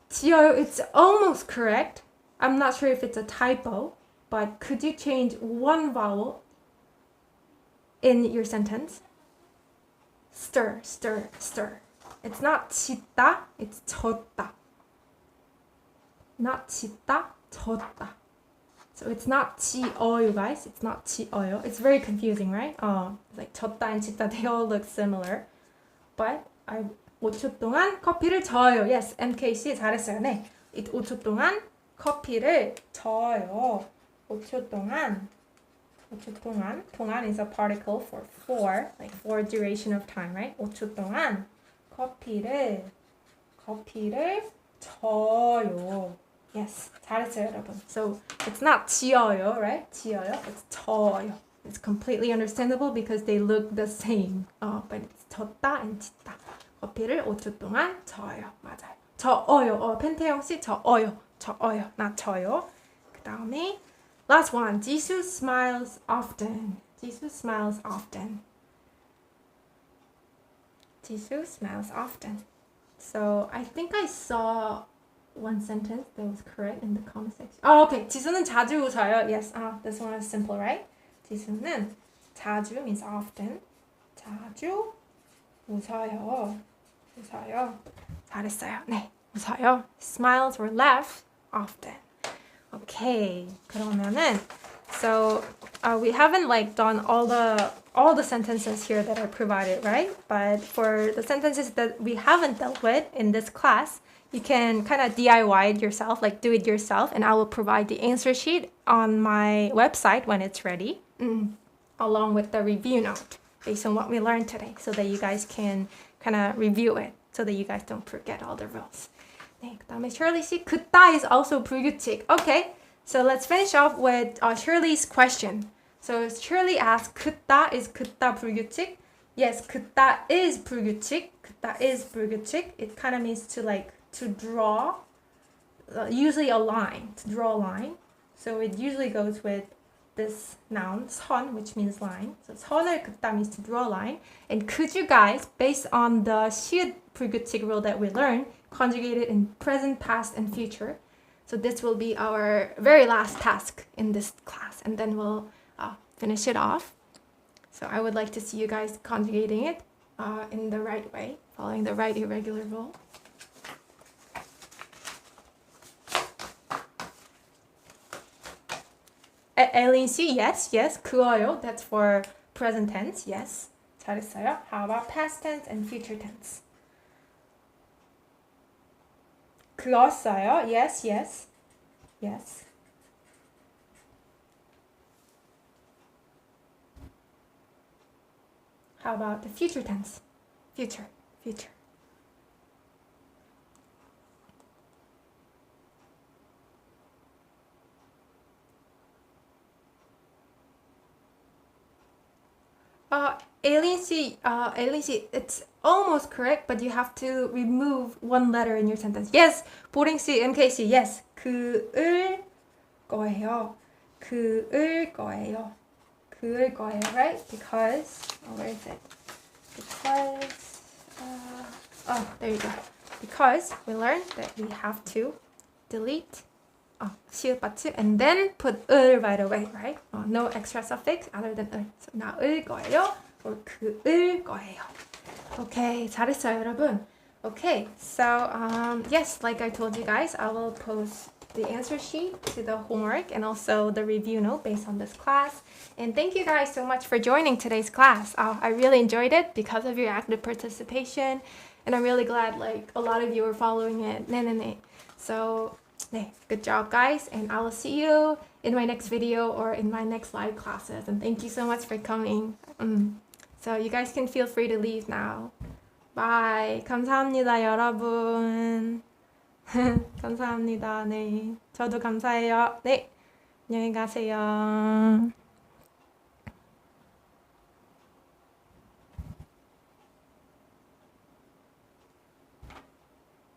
지어요. It's almost correct. I'm not sure if it's a typo, but could you change one vowel in your sentence? Stir. It's not 짓다, it's 젓다. Not 짓다, 젓다. So it's not 지어요, guys. It's not 지어요. It's very confusing, right? Like 젓다 and 짓다, they all look similar. But 5초 동안 커피를 저어요. Yes, MKC 잘했어요. 네. 5초 동안 커피를 저어요. 5초 동안. 동안 is a particle for, like for duration of time, right? 5초 동안 커피를 저어요. Yes, 잘했어요, 여러분. So it's not 지어요, right? 지어요. It's 저어요. It's completely understandable because they look the same. But it's 젖다 and 짙다. 커피를 5초 동안 저어요. 맞아요. 저어요. 펜태영 씨 저어요. 저어요. not 저요. 그 다음에 last one. 지수 smiles often. 지수 smiles often. 지수 smiles often. So I think I saw one sentence that was correct in the comment section. Oh, okay. 지수는 자주 웃어요. Yes. This one is simple, right? 지수는 자주 means often. 자주 웃어요. 웃어요. 잘했어요. 네. 웃어요. Smiles or laugh often. Okay. 그러면은 so we haven't like done all the sentences here that I provided, right? But for the sentences that we haven't dealt with in this class, you can kind of DIY it yourself, like do it yourself, and I will provide the answer sheet on my website when it's ready, along with the review note based on what we learned today, so that you guys can kind of review it, so that you guys don't forget all the rules. 네, 그다음에 Shirley 씨, 그따 is also 불규칙. Okay, so let's finish off with Shirley's question. So Shirley asked, 그따 is 그따 불규칙? Yes, 그따 is 불규칙. 그따 is 불규칙. It kind of means to like to draw, usually a line, to draw a line. So it usually goes with this noun, 선, which means line. So 선을 긋다 means to draw a line. And could you guys, based on the ㅅ 불규칙 rule that we learned, conjugate it in present, past, and future? So this will be our very last task in this class, and then we'll finish it off. So I would like to see you guys conjugating it in the right way, following the right irregular rule. Eileen C, yes, 그어요. That's for present tense, yes. 잘했어요. How about past tense and future tense? 그었어요. Yes. How about the future tense? Future. Aileen C, it's almost correct, but you have to remove one letter in your sentence. Yes, 보링 C, MK C, yes. 그을 거예요. 그을 거예요, right? Because, where is it? Because, there you go. Because we learned that we have to delete 시읒 받침 and then put 을 right away, right? No extra suffix other than 을. So 나을 거예요 or 그을 거예요. Okay, 잘했어요, 여러분. Okay, so yes, like I told you guys, I will post the answer sheet to the homework and also the review note based on this class. And thank you guys so much for joining today's class. I really enjoyed it because of your active participation, and I'm really glad like a lot of you are following it. 네. So good job, guys, and I will see you in my next video or in my next live classes. And thank you so much for coming. So you guys can feel free to leave now. Bye. 감사합니다, 여러분. 감사합니다. 네. 저도 감사해요. 네. 안녕히 가세요.